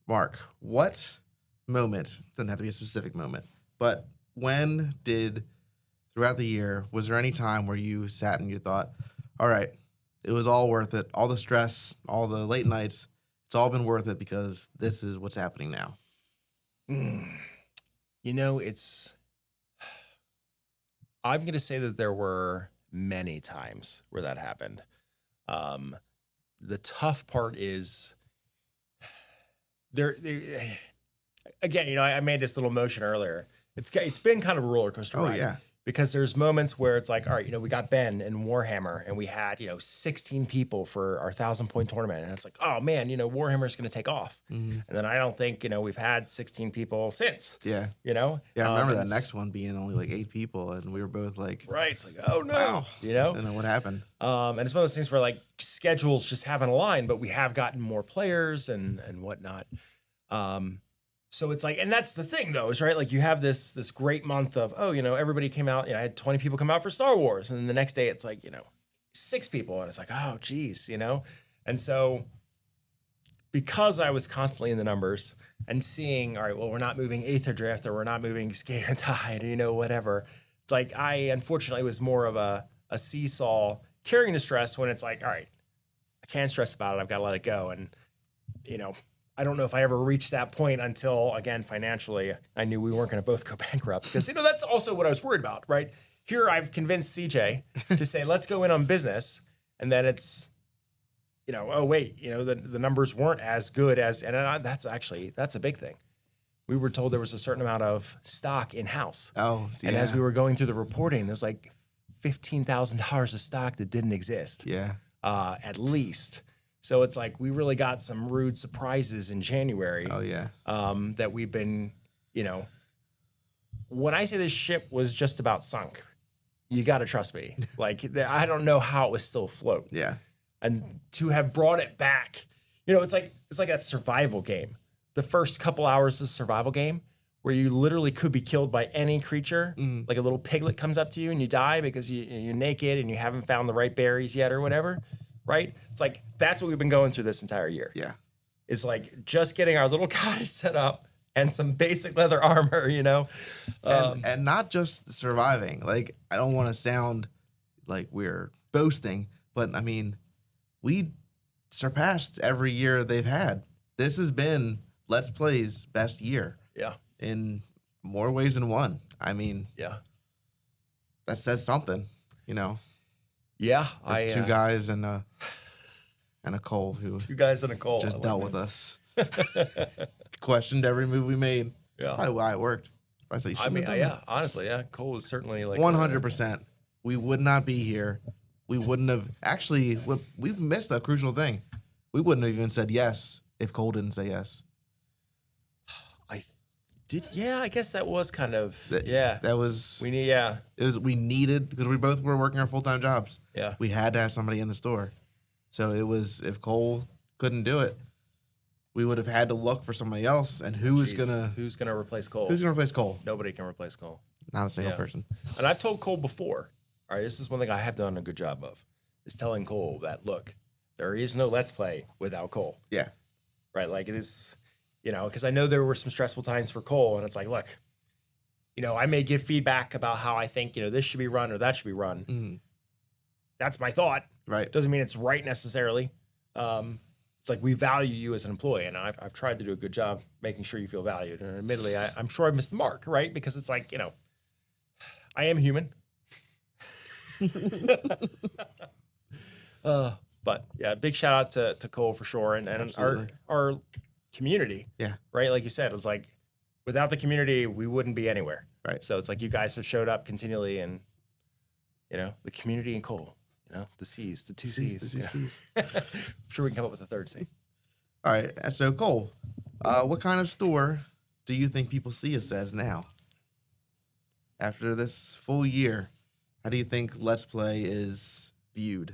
Mark, what moment, doesn't have to be a specific moment, but throughout the year, was there any time where you sat and you thought, all right, it was all worth it, all the stress, all the late nights, it's all been worth it because this is what's happening now? I'm going to say that there were many times where that happened. The tough part is again, I made this little motion earlier. It's been kind of a roller coaster ride. Yeah. Because there's moments where it's like, all right, we got Ben and Warhammer and we had, 16 people for our 1,000-point tournament. And it's like, oh man, Warhammer's going to take off. Mm-hmm. And then I don't think, we've had 16 people since. Yeah. Yeah, I remember that next one being only like 8 people and we were both like, right. It's like, oh no. Wow. And then what happened? And it's one of those things where like schedules just haven't aligned, but we have gotten more players and whatnot. So it's like, and that's the thing though, is right. Like you have this great month of, everybody came out, I had 20 people come out for Star Wars. And then the next day it's like, 6 people. And it's like, oh geez, And so because I was constantly in the numbers and seeing, all right, well, we're not moving Aether Drift or we're not moving Scale and Tide, whatever. It's like, I unfortunately was more of a seesaw carrying the stress when it's like, all right, I can't stress about it. I've got to let it go. And, I don't know if I ever reached that point until, again, financially, I knew we weren't going to both go bankrupt. Because, that's also what I was worried about, right? Here I've convinced CJ to say, let's go in on business. And then it's, oh, wait, the numbers weren't as good as, and that's a big thing. We were told there was a certain amount of stock in-house. Oh, yeah. And as we were going through the reporting, there's like $15,000 of stock that didn't exist. Yeah. At least. So it's like we really got some rude surprises in January. Oh, yeah. That we've been, when I say this ship was just about sunk, you got to trust me. Like, I don't know how it was still afloat. Yeah. And to have brought it back, it's like a survival game. The first couple hours of survival game where you literally could be killed by any creature. Like a little piglet comes up to you and you die because you're naked and you haven't found the right berries yet or whatever. Right? It's like, that's what we've been going through this entire year. Yeah. Is like just getting our little cottage set up and some basic leather armor, And not just surviving. Like, I don't want to sound like we're boasting, but I mean, we surpassed every year they've had. This has been Let's Play's best year. Yeah. In more ways than one. I mean, yeah. That says something, Yeah, two guys and and a Cole who Two guys and a Cole. just dealt with us. Questioned every move we made. Yeah. Probably why it worked. I say you I shouldn't mean, have done yeah, honestly, yeah. Cole is certainly like 100%. We would not be here. We wouldn't have. Actually, we've missed a crucial thing. We wouldn't have even said yes if Cole didn't say yes. I did. Yeah, I guess that was kind of. That was. We need. Yeah. We needed, because we both were working our full-time jobs. Yeah. We had to have somebody in the store. So it was, if Cole couldn't do it, we would have had to look for somebody else. And who's gonna replace Cole? Who's gonna replace Cole? Nobody can replace Cole. Not a single person. And I've told Cole before. All right, this is one thing I have done a good job of, is telling Cole that, look, there is no Let's Play without Cole. Yeah. Right, like it is, because I know there were some stressful times for Cole, and it's like, look, I may give feedback about how I think, this should be run or that should be run. Mm-hmm. That's my thought. Right. Doesn't mean it's right necessarily. It's like we value you as an employee, and I've tried to do a good job making sure you feel valued. And admittedly, I'm sure I've missed the mark, right? Because it's like, I am human. But yeah, big shout out to Cole for sure, and our community. Yeah. Right, like you said, it's like without the community, we wouldn't be anywhere. Right. So it's like you guys have showed up continually, and the community and Cole. The C's, the two C's. The two C's. I'm sure we can come up with a third C. All right. So Cole, what kind of store do you think people see us as now? After this full year, how do you think Let's Play is viewed?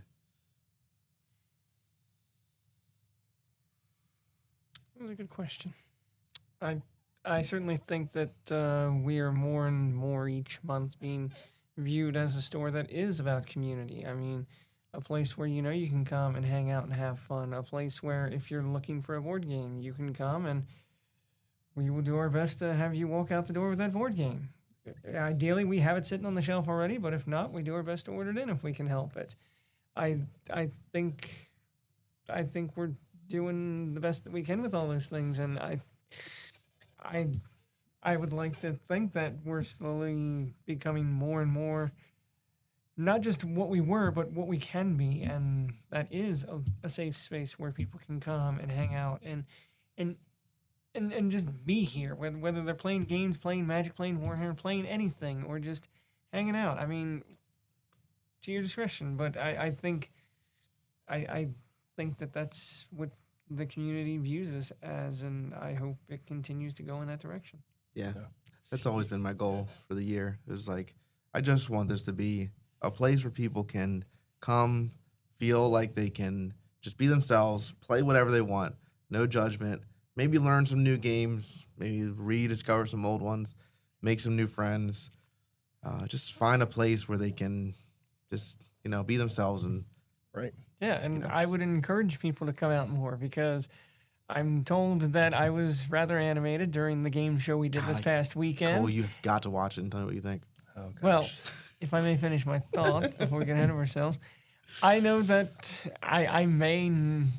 That's a good question. I certainly think that we are more and more each month being viewed as a store that is about community. I mean, a place where you can come and hang out and have fun. A place where if you're looking for a board game, you can come and we will do our best to have you walk out the door with that board game. Ideally, we have it sitting on the shelf already, but if not, we do our best to order it in if we can help it. I think we're doing the best that we can with all those things, and I would like to think that we're slowly becoming more and more not just what we were, but what we can be, and that is a safe space where people can come and hang out and just be here, whether they're playing games, playing Magic, playing Warhammer, playing anything, or just hanging out. I mean, to your discretion, but I think that that's what the community views us as, and I hope it continues to go in that direction. Yeah. That's always been my goal for the year. Is like, I just want this to be a place where people can come, feel like they can just be themselves, play whatever they want, no judgment, maybe learn some new games, maybe rediscover some old ones, make some new friends, just find a place where they can just, be themselves. And right. Yeah, and I would encourage people to come out more, because I'm told that I was rather animated during the game show we did this past weekend. Cole, you've got to watch it and tell me what you think. Oh, gosh. Well, if I may finish my thought before we get ahead of ourselves, I know that I may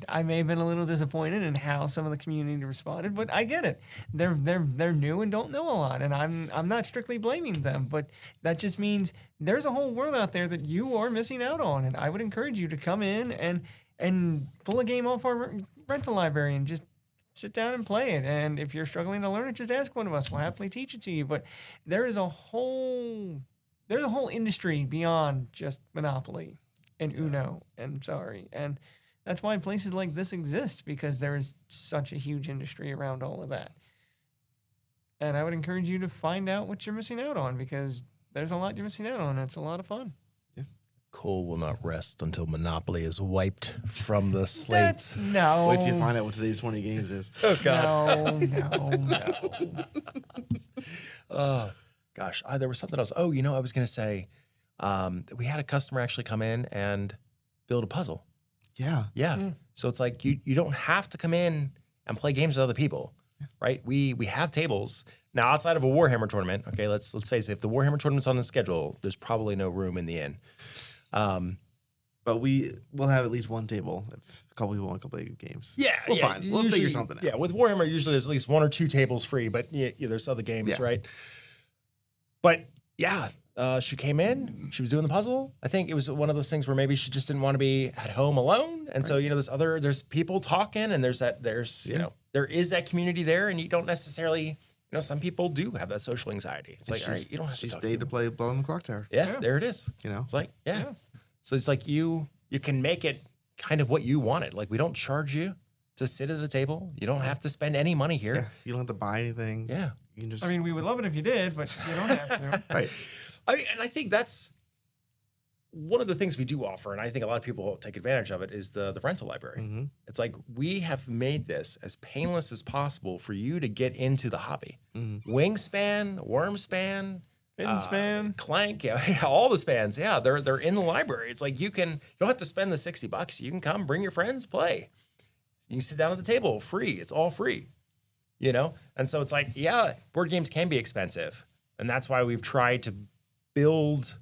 have been a little disappointed in how some of the community responded, but I get it. They're new and don't know a lot, and I'm not strictly blaming them, but that just means there's a whole world out there that you are missing out on, and I would encourage you to come in and pull a game off our rental library and just sit down and play it. And if you're struggling to learn it, just ask one of us. We'll happily teach it to you. But there's a whole industry beyond just Monopoly and Uno and Sorry. And that's why places like this exist, because there is such a huge industry around all of that. And I would encourage you to find out what you're missing out on, because there's a lot you're missing out on. It's a lot of fun. Cole will not rest until Monopoly is wiped from the slates. No. Wait till you find out what today's 20 games is. Oh, God. No. Oh, gosh. There was something else. Oh, I was going to say, we had a customer actually come in and build a puzzle. Yeah. Yeah. Mm. So it's like you don't have to come in and play games with other people, right? We have tables. Now, outside of a Warhammer tournament, okay, let's face it, if the Warhammer tournament's on the schedule, there's probably no room in the inn. But we'll have at least one table if a couple people want to play games. Yeah, we'll find. We'll figure something out. Yeah, with Warhammer, usually there's at least one or two tables free, but there's other games, right? But yeah, She came in, she was doing the puzzle. I think it was one of those things where maybe she just didn't want to be at home alone. And so, there's people talking, and there is that community there, and you don't necessarily, some people do have that social anxiety. It's like, all right, you don't have to She talk stayed to people. play Blow on the Clock Tower. Yeah, there it is. It's like, yeah. So it's like you can make it kind of what you wanted. Like, we don't charge you to sit at a table. You don't have to spend any money here. Yeah, you don't have to buy anything. Yeah. You can just. I mean, we would love it if you did, but you don't have to. Right. I think that's one of the things we do offer, and I think a lot of people take advantage of it, is the rental library. Mm-hmm. It's like we have made this as painless as possible for you to get into the hobby. Mm-hmm. Wingspan, Wormspan, Span. Clank, all the spans. Yeah, they're in the library. It's like you don't have to spend the $60. You can come, bring your friends, play. You can sit down at the table, free. It's all free, And so it's like, yeah, board games can be expensive, and that's why we've tried to build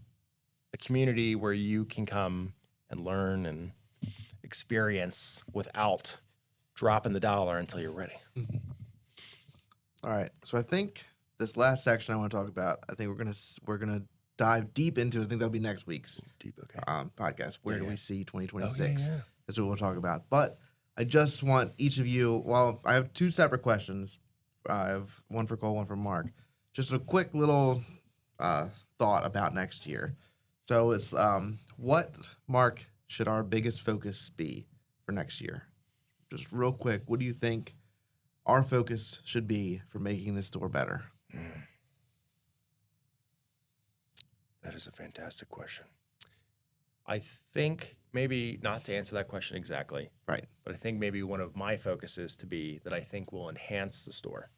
a community where you can come and learn and experience without dropping the dollar until you're ready. All right. So I think this last section I want to talk about, I think we're gonna dive deep into. I think that'll be next week's podcast. Where do we see 2026? That's what we'll talk about. But I just want each of you. Well, I have two separate questions. I have one for Cole, one for Mark. Just a quick little thought about next year. So it's what, Mark, should our biggest focus be for next year? Just real quick, what do you think our focus should be for making this store better? That is a fantastic question. I think maybe not to answer that question exactly. Right. But I think maybe one of my focuses to be that I think will enhance the store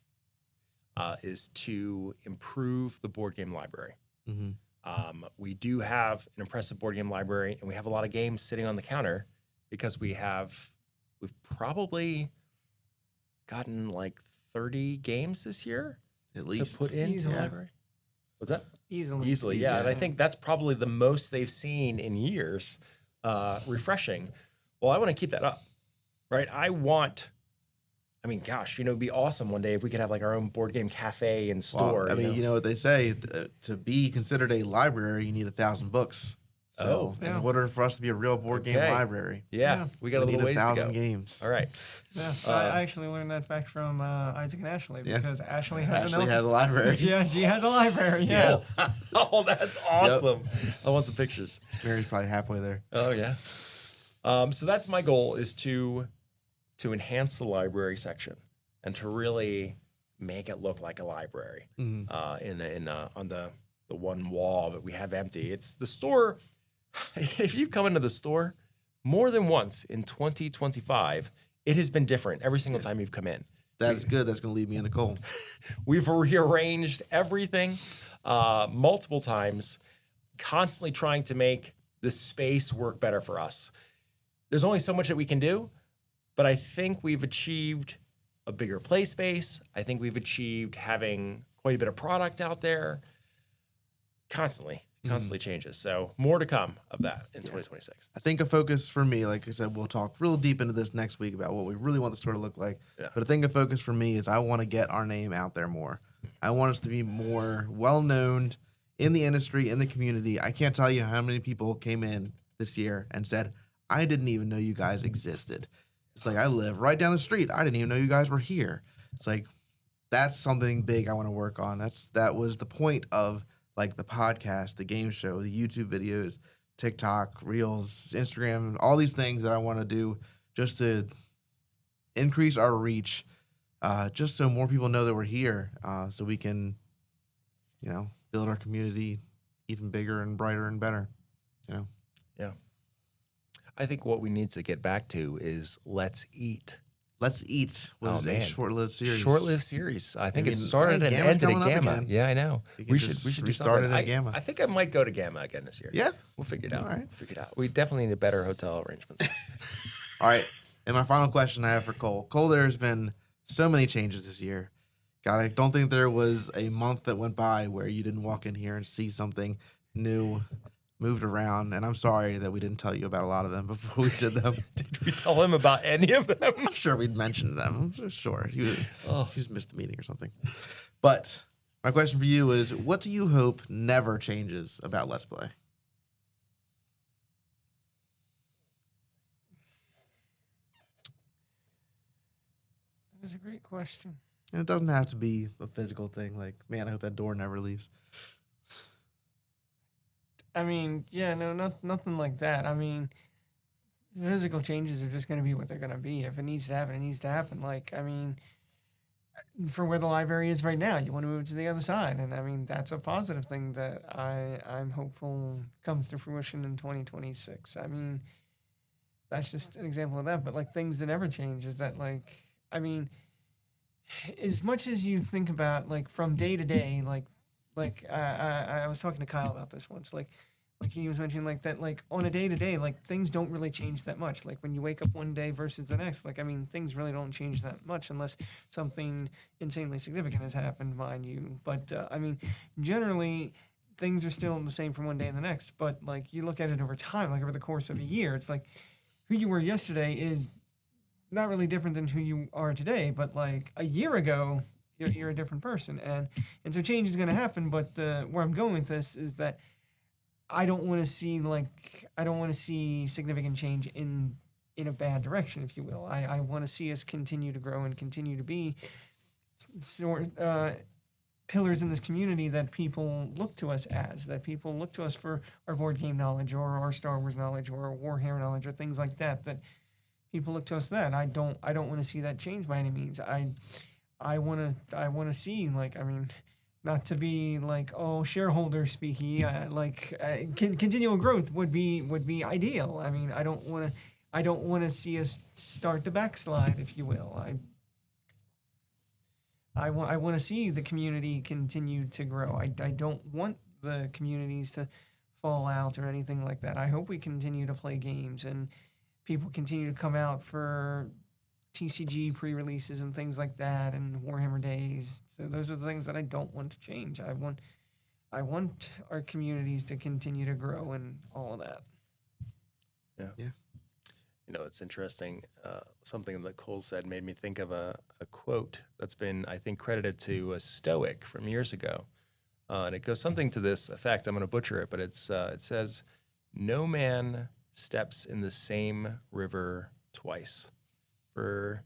is to improve the board game library. Mm-hmm. We do have an impressive board game library, and we have a lot of games sitting on the counter because we've probably gotten like 30 games this year At least to put into the library. What's that? Easily, yeah. And I think that's probably the most they've seen in years. Refreshing. Well, I want to keep that up, right? It'd be awesome one day if we could have like our own board game cafe and store. Well, you know what they say, to be considered a library, you need 1,000 books. So in order for us to be a real board game library, we got a little ways to go. 1,000 games. All right. Yeah, I actually learned that fact from Isaac and Ashley because Ashley has a library. Yeah, she has a library. Yes. Oh, that's awesome. Yep. I want some pictures. Mary's probably halfway there. Oh yeah. So that's my goal, is to enhance the library section and to really make it look like a library. On the one wall that we have empty. It's the store. If you've come into the store more than once in 2025, it has been different every single time you've come in. That's good. That's going to lead me into Cole. We've rearranged everything multiple times, constantly trying to make the space work better for us. There's only so much that we can do, but I think we've achieved a bigger play space. I think we've achieved having quite a bit of product out there. Constantly changes. So more to come of that in 2026. I think a focus for me, like I said, we'll talk real deep into this next week about what we really want the store to look like. Yeah. But I think a focus for me is I want to get our name out there more. I want us to be more well-known in the industry, in the community. I can't tell you how many people came in this year and said, I didn't even know you guys existed. It's like, I live right down the street. I didn't even know you guys were here. It's like, that's something big I want to work on. That was the point of like the podcast, the game show, the YouTube videos, TikTok, Reels, Instagram, all these things that I want to do just to increase our reach, just so more people know that we're here, so we can, build our community even bigger and brighter and better, Yeah. I think what we need to get back to is Let's Eat. Let's Eat was a short-lived series. Short-lived series. I think it started and ended at Gamma. Yeah, I know. We should do something. At Gamma. I think I might go to Gamma again this year. Yeah. We'll figure it out. All right. We'll figure it out. We definitely need better hotel arrangements. All right. And my final question I have for Cole. Cole, there's been so many changes this year. God, I don't think there was a month that went by where you didn't walk in here and see something new moved around, and I'm sorry that we didn't tell you about a lot of them before we did them. Did we tell him about any of them? I'm sure we'd mentioned them. I'm sure. You just missed the meeting or something. But My question for you is, what do you hope never changes about Let's Play? That is a great question. And it doesn't have to be a physical thing. Like, man, I hope that door never leaves. I mean, yeah, no, nothing like that. I mean, physical changes are just going to be what they're going to be. If it needs to happen, it needs to happen. Like, I mean, for where the library is right now, you want to move to the other side, and I mean, that's a positive thing that I'm hopeful comes to fruition in 2026. I mean, that's just an example of that. But like things that never change is that like, I mean, as much as you think about like from day to day, I was talking to Kyle about this once, like he was mentioning like that, like on a day to day, like things don't really change that much. Like when you wake up one day versus the next, like I mean, things really don't change that much unless something insanely significant has happened, mind you. But I mean, generally. Things are still the same from one day to the next, but like you look at it over time, like over the course of a year, it's like who you were yesterday is not really different than who you are today, but like a year ago, you're a different person, and so change is going to happen. But where I'm going with this is that I don't want to see significant change in a bad direction, if you will. I want to see us continue to grow and continue to be sort pillars in this community that people look to us as, that people look to us for our board game knowledge or our Star Wars knowledge or our Warhammer knowledge or things like that. That people look to us then. I don't want to see that change by any means. I want to see like I mean, not to be like oh shareholder speaky. Continual growth would be ideal. I mean, I don't want to see us start to backslide, if you will. I want to see the community continue to grow. I don't want the communities to fall out or anything like that. I hope we continue to play games and people continue to come out for TCG pre-releases and things like that and Warhammer Days. So those are the things that I don't want to change. I want our communities to continue to grow and all of that. Yeah. You know, it's interesting. Something that Cole said made me think of a quote that's been, I think, credited to a Stoic from years ago. And it goes something to this effect. I'm going to butcher it, but it says, "No man steps in the same river twice, for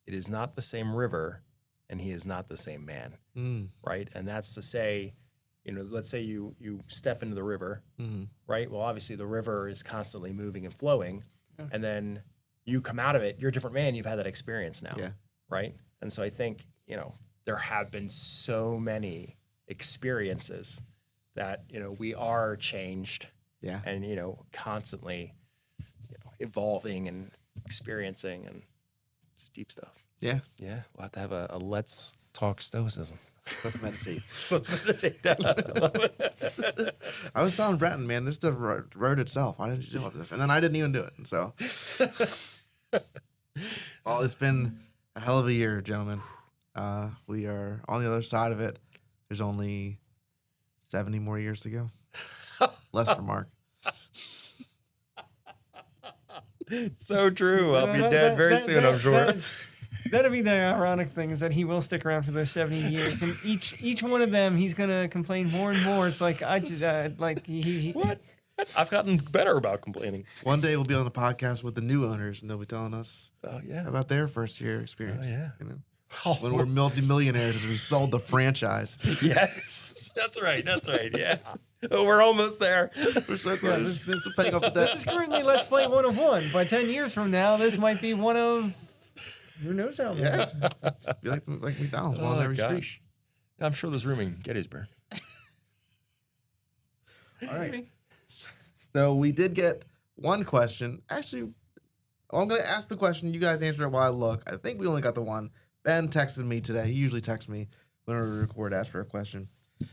it is not the same river, and he is not the same man." Mm. Right? And that's to say, you know, let's say you step into the river, right? Well, obviously the river is constantly moving and flowing, and then you come out of it, you're a different man. You've had that experience now, right? And so I think, you know, there have been so many experiences that, you know, we are changed and, you know, constantly, you know, evolving and experiencing, and it's deep stuff. Yeah. Yeah. We'll have to have a let's talk stoicism. Let's meditate. Let's meditate. I was telling Bratton, man, this is the road itself. Why didn't you do all this? And then I didn't even do it. And so, well, it's been a hell of a year, gentlemen. We are on the other side of it. There's only 70 more years to go. Less for Mark. So true. I'll be dead very soon, I'm sure. That'll be the ironic thing, is that he will stick around for those 70 years, and each one of them he's gonna complain more and more. It's like I just What? I've gotten better about complaining. One day we'll be on the podcast with the new owners, and they'll be telling us about their first year experience. Oh, yeah. You know, when we're multimillionaires as we sold the franchise. Yes, that's right. That's right. Yeah. Oh, we're almost there. We're so close. This is paying off the debt. This is currently Let's Play 101. By 10 years from now, this might be one of who knows how many. Yeah. Be like McDonald's, one on every street. I'm sure there's room in Gettysburg. All right. So we did get one question. Actually, I'm going to ask the question. You guys answer it while I look. I think we only got the one. Ben texted me today. He usually texts me whenever we record, ask for a question.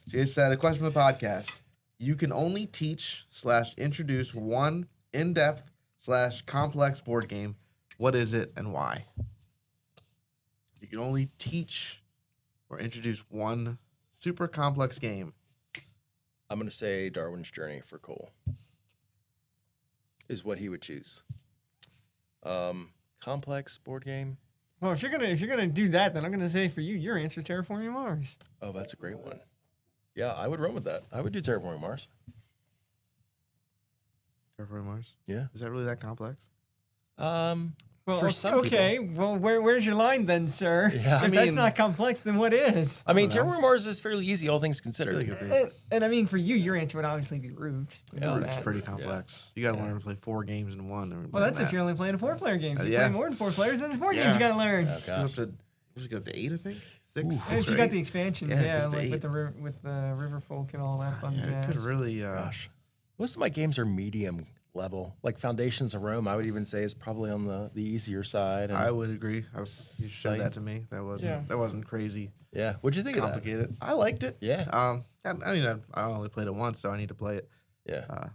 So he said, a question for the podcast. You can only teach / introduce one in-depth / complex board game. What is it and why? You can only teach or introduce one super complex game. I'm going to say Darwin's Journey for Cole is what he would choose. Complex board game. Well, if you're gonna do that, then I'm gonna say for you, your answer is Terraforming Mars. Oh, that's a great one. Yeah, I would run with that. I would do Terraforming Mars. Terraforming Mars. Yeah. Is that really that complex? Well, For some okay. Well, where's your line then, sir? Yeah, if I that's mean- not complex, then what is? I mean, don't know. Terraforming Mars is fairly easy, all things I considered. feel like it'd be, And I mean, for you, your answer would obviously be Root. We know Yeah, it's that. pretty complex. You got to learn to play 4 games in one. and Well, that's that. if you're only playing a 4-player game. If you yeah. play more than 4 players, then it's 4 games Yeah. you gotta learn. Oh, You go up gosh. to, what does it go up to 8, I think? 6? Ooh. And 6 if or you got 8? the expansions, Yeah, yeah, just the like 8. with the River Folk and all that fun Yeah, it jazz. could really. Gosh. Most of my games are medium level. Like Foundations of Rome, I would even say is probably on the easier side. And I would agree. You showed that to me. That wasn't crazy yeah. What'd you think of that? complicated. I liked it. Yeah. I only played it once, so I need to play it Yeah.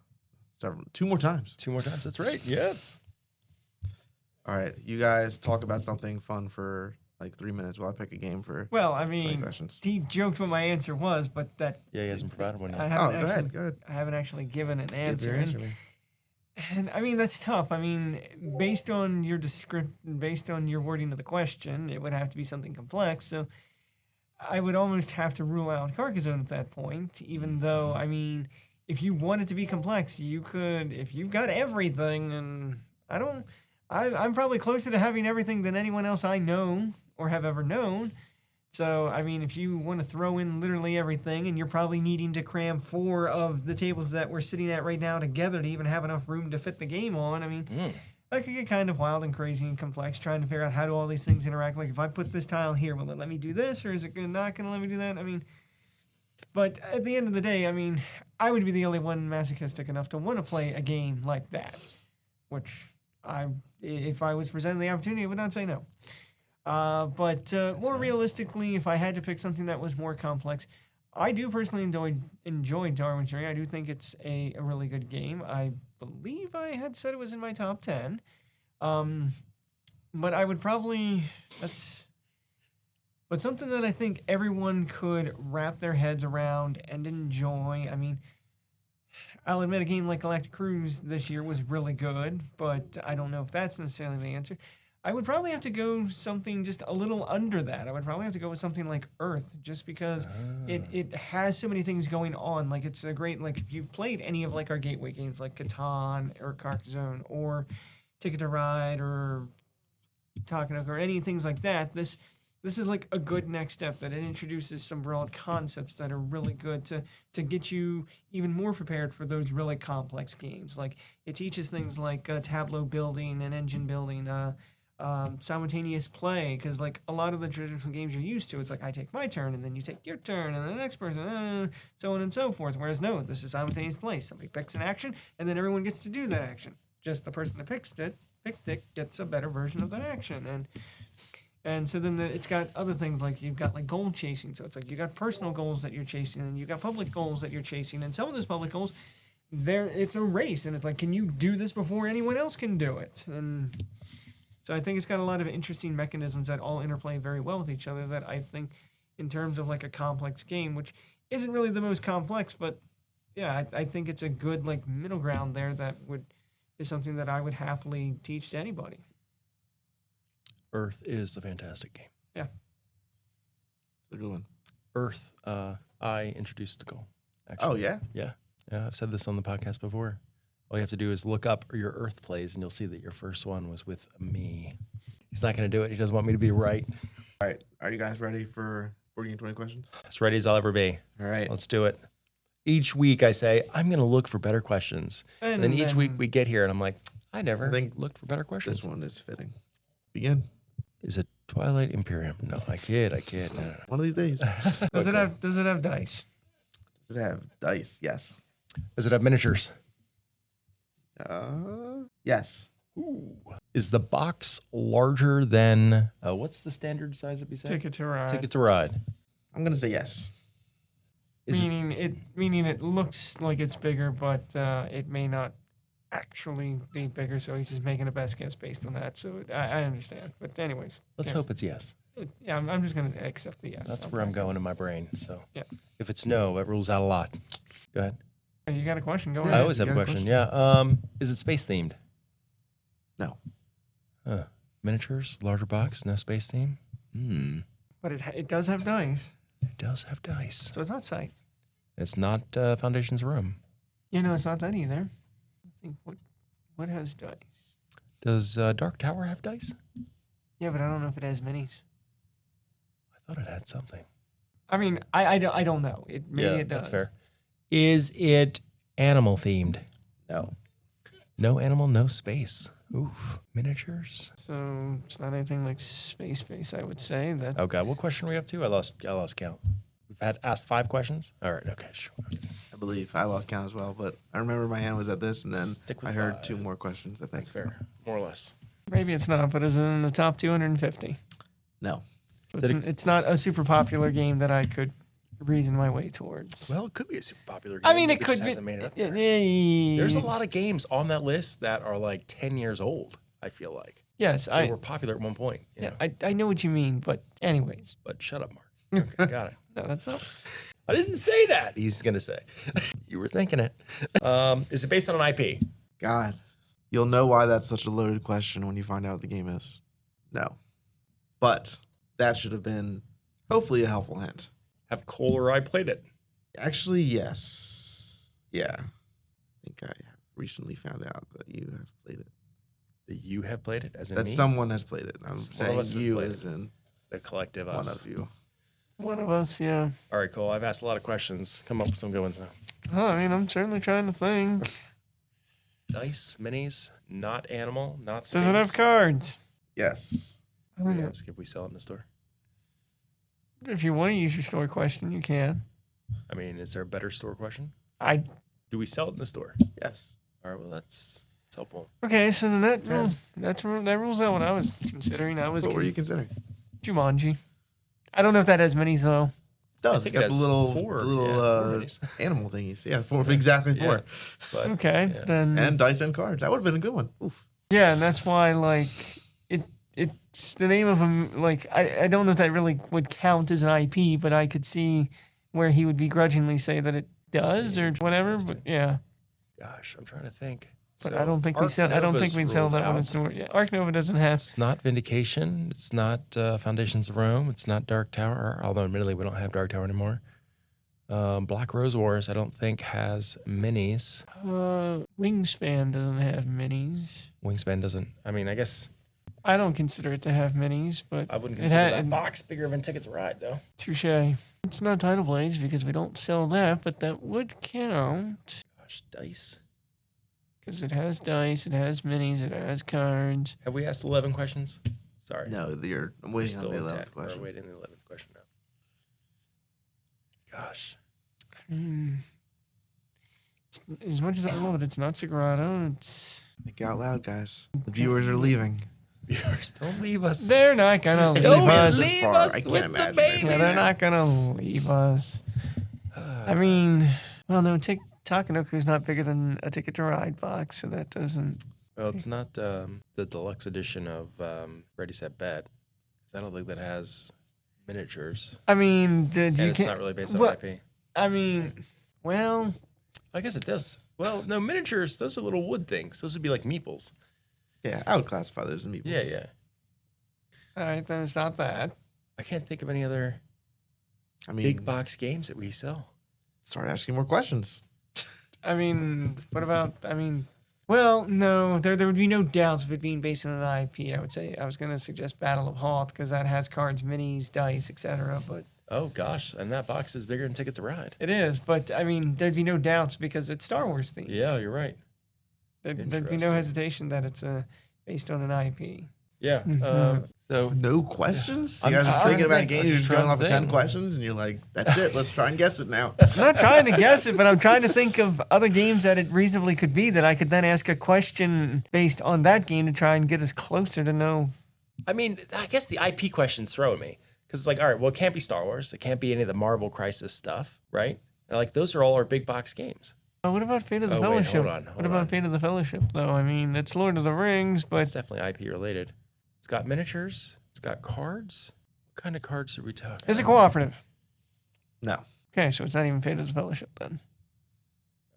2 more times. 2 more times. That's right. Yes. All right, you guys talk about something fun for like 3 minutes while I pick a game for Well, I 20 mean, questions. Steve joked what my answer was, but that Yeah, he hasn't provided one I yet. haven't Go actually, ahead. Go ahead. I haven't actually given an Give answer. your answer, man. And I mean, that's tough. I mean, based on your based on your wording of the question, it would have to be something complex. So I would almost have to rule out Carcassonne at that point, even though, I mean, if you want it to be complex, you could, if you've got everything, and I'm probably closer to having everything than anyone else I know or have ever known. So, I mean, if you want to throw in literally everything, and you're probably needing to cram 4 of the tables that we're sitting at right now together to even have enough room to fit the game on, I mean, that could get kind of wild and crazy and complex, trying to figure out how do all these things interact. Like, if I put this tile here, will it let me do this, or is it not going to let me do that? I mean, but at the end of the day, I mean, I would be the only one masochistic enough to want to play a game like that, which if I was presented the opportunity, I would not say no. But more realistically, if I had to pick something that was more complex, I do personally enjoy Darwin's Journey. I do think it's a really good game. I believe I had said it was in my top 10. But I would probably but something that I think everyone could wrap their heads around and enjoy. I mean, I'll admit a game like Galactic Cruise this year was really good, but I don't know if that's necessarily the answer. I would probably have to go something just a little under that. I would probably have to go with something like Earth, just because it has so many things going on. Like, it's a great, like, if you've played any of like our gateway games like Catan or Carcassonne or Ticket to Ride or Takanoka or any things like that, this is like a good next step, that it introduces some broad concepts that are really good to get you even more prepared for those really complex games. Like, it teaches things like tableau building and engine building, simultaneous play, because like a lot of the traditional games you're used to, it's like I take my turn and then you take your turn and the next person, so on and so forth. Whereas no, this is simultaneous play. Somebody picks an action and then everyone gets to do that action. Just the person that picked it gets a better version of that action. And so then it's got other things, like you've got like goal chasing. So it's like you got personal goals that you're chasing, and you got public goals that you're chasing. And some of those public goals, it's a race, and it's like, can you do this before anyone else can do it? And so I think it's got a lot of interesting mechanisms that all interplay very well with each other, that I think in terms of like a complex game, which isn't really the most complex, but yeah, I think it's a good like middle ground there that is something that I would happily teach to anybody. Earth is a fantastic game. Yeah. It's a good one. Earth, I introduced the goal. Actually. Oh, yeah? Yeah. I've said this on the podcast before. All you have to do is look up your Earth plays, and you'll see that your first one was with me. He's not going to do it. He doesn't want me to be right. All right. Are you guys ready for 40 and 20 questions? As ready as I'll ever be. All right. Let's do it. Each week I say, I'm going to look for better questions. And then each week we get here, and I'm like, I never looked for better questions. This one is fitting. Begin. Is it Twilight Imperium? No, I kid. No. One of these days. Does it have dice? Does it have dice? Yes. Does it have miniatures? Yes. Ooh. Is the box larger than what's the standard size that we say? Ticket to Ride. Ticket to Ride. I'm gonna say yes. Meaning it looks like it's bigger, but it may not actually be bigger. So he's just making a best guess based on that. So I understand. But anyways, Let's hope it's yes. Yeah, I'm just gonna accept the yes. That's where I'm going in my brain. So yeah. If it's no, that rules out a lot. Go ahead. You got a question? Go I ahead. always have a question. Yeah. Is it space themed? No. Man, Miniatures, larger box, no space theme. But it does have dice, It does have dice. so it's not Scythe. It's not Foundation's Room. You know, it's not that either. I think what has dice? Does Dark Tower have dice? Yeah, but I don't know if it has minis. I thought it had something. I mean, I don't know. Maybe it does. That's fair. Is it animal themed? No. No animal, no space. Oof. Miniatures. So it's not anything like space, I would say. That Oh God, what question are we up to? I lost count. We've had asked 5 questions. All right, okay, sure. I believe I lost count as well, but I remember my hand was at this, and then Stick with I heard 5. 2 more questions. I think That's fair, more or less. maybe it's not, but is it in the top 250? No. It's not a super popular game that I could reason my way towards. Well, it could be a super popular game. I mean, it Maybe could just be. hasn't made it up there. Yeah. There's a lot of games on that list that are like 10 years old, I feel like. Yes, They were popular at one point. You know? I know what you mean, but anyways, But shut up, Mark. Okay, got it. no, that's not. I didn't say that, he's going to say. You were thinking it. Is it based on an IP? God. You'll know why that's such a loaded question when you find out what the game is. No. But that should have been hopefully a helpful hint. Have Cole or I played it? Actually, yes. Yeah. I think I have recently found out that you have played it. That you have played it, as in That me? someone has played it. I'm One of saying us has you played as in The collective one us. of you. One of us, yeah. All right, Cole, I've asked a lot of questions. Come up with some good ones now. Oh, I mean, I'm certainly trying to think. Dice, minis, not animal, not space. Does it have cards? Yes. I don't know. Ask if we sell it in the store. If you want to use your story question, you can. I mean, is there a better store question? I Do we sell it in the store? Yes. All right, well, that's helpful. okay. So then that Ten. rules out what I was considering. I was What were you considering? Jumanji. I don't know if that has minis though. It does. I It's think got it the has little, 4, the little yeah, 4 minis. animal thingies. Yeah, 4, exactly 4. Yeah. But, Okay, yeah. then And dice and cards. That would have been a good one. Oof. yeah, and that's why like it's the name of him. Like I don't know if that really would count as an IP, but I could see where he would begrudgingly say that it does Yeah, or whatever. But interesting. yeah, Gosh, I'm trying to think. but So, I don't think we Arc sell. I don't think Nova's we sell ruled that one in out. store. Yeah, Arc Nova doesn't have. It's not Vindication. It's not Foundations of Rome. It's not Dark Tower, although admittedly we don't have Dark Tower anymore. Black Rose Wars, I don't think has minis. Wingspan doesn't have minis. Wingspan doesn't. I mean, I guess I don't consider it to have minis, but I wouldn't it consider had that box bigger than Ticket to Ride, though. touche. It's not Tidal Blades because we don't sell that, but that would count Gosh, dice. because it has dice, it has minis, it has cards. Have we asked 11 questions? Sorry. No, I'm We're waiting still on the in 11th 10. question. We're waiting on the 11th question now. Gosh. As much as I love it, it's not Sagrado. It's Think out loud, guys. The viewers are leaving. Viewers, don't leave us. they're not gonna leave Don't us. this leave far. us I can't with the imagine. babies. Yeah, they're not gonna leave us. I mean, well, no, Takanoku's not bigger than a Ticket to Ride box, so that doesn't. Well, it's not the deluxe edition of Ready Set Bet. 'Cause I don't think that has miniatures, I mean, did and you? it's not really based on well, IP. I mean, well, I guess it does. Well, no, miniatures. Those are little wood things. Those would be like meeples. Yeah, I would classify those as meeples. Yeah, yeah. all right, then it's not that. I can't think of any other I mean, big box games that we sell. start asking more questions. I mean, what about? I mean, well, no, there would be no doubts of it being based on an IP. I would say I was going to suggest Battle of Hoth because that has cards, minis, dice, etc. But Oh gosh, and that box is bigger than Ticket to Ride. it is. But I mean, there'd be no doubts because it's Star Wars themed. Yeah, you're right. There'd be no Interesting. hesitation that it's based on an IP. Yeah. Mhm. So No questions? You I'm guys just just trying thinking to about think. games, I'm you're just just going trying off to of 10 think. questions, and you're like, that's it, let's try and guess it now. I'm not trying to guess it, but I'm trying to think of other games that it reasonably could be that I could then ask a question based on that game to try and get us closer to know. I mean, I guess the IP question's throwing me because it's like, all right, well, it can't be Star Wars. It can't be any of the Marvel Crisis stuff, right? And like those are all our big box games. What about Fate of the Oh, wait, Fellowship? hold on, What hold about on. Fate of the Fellowship, though? I mean, it's Lord of the Rings, but It's definitely IP related. It's got miniatures. It's got cards. What kind of cards are we talking? it's a about? cooperative. No. Okay, so it's not even Fate of the Fellowship then.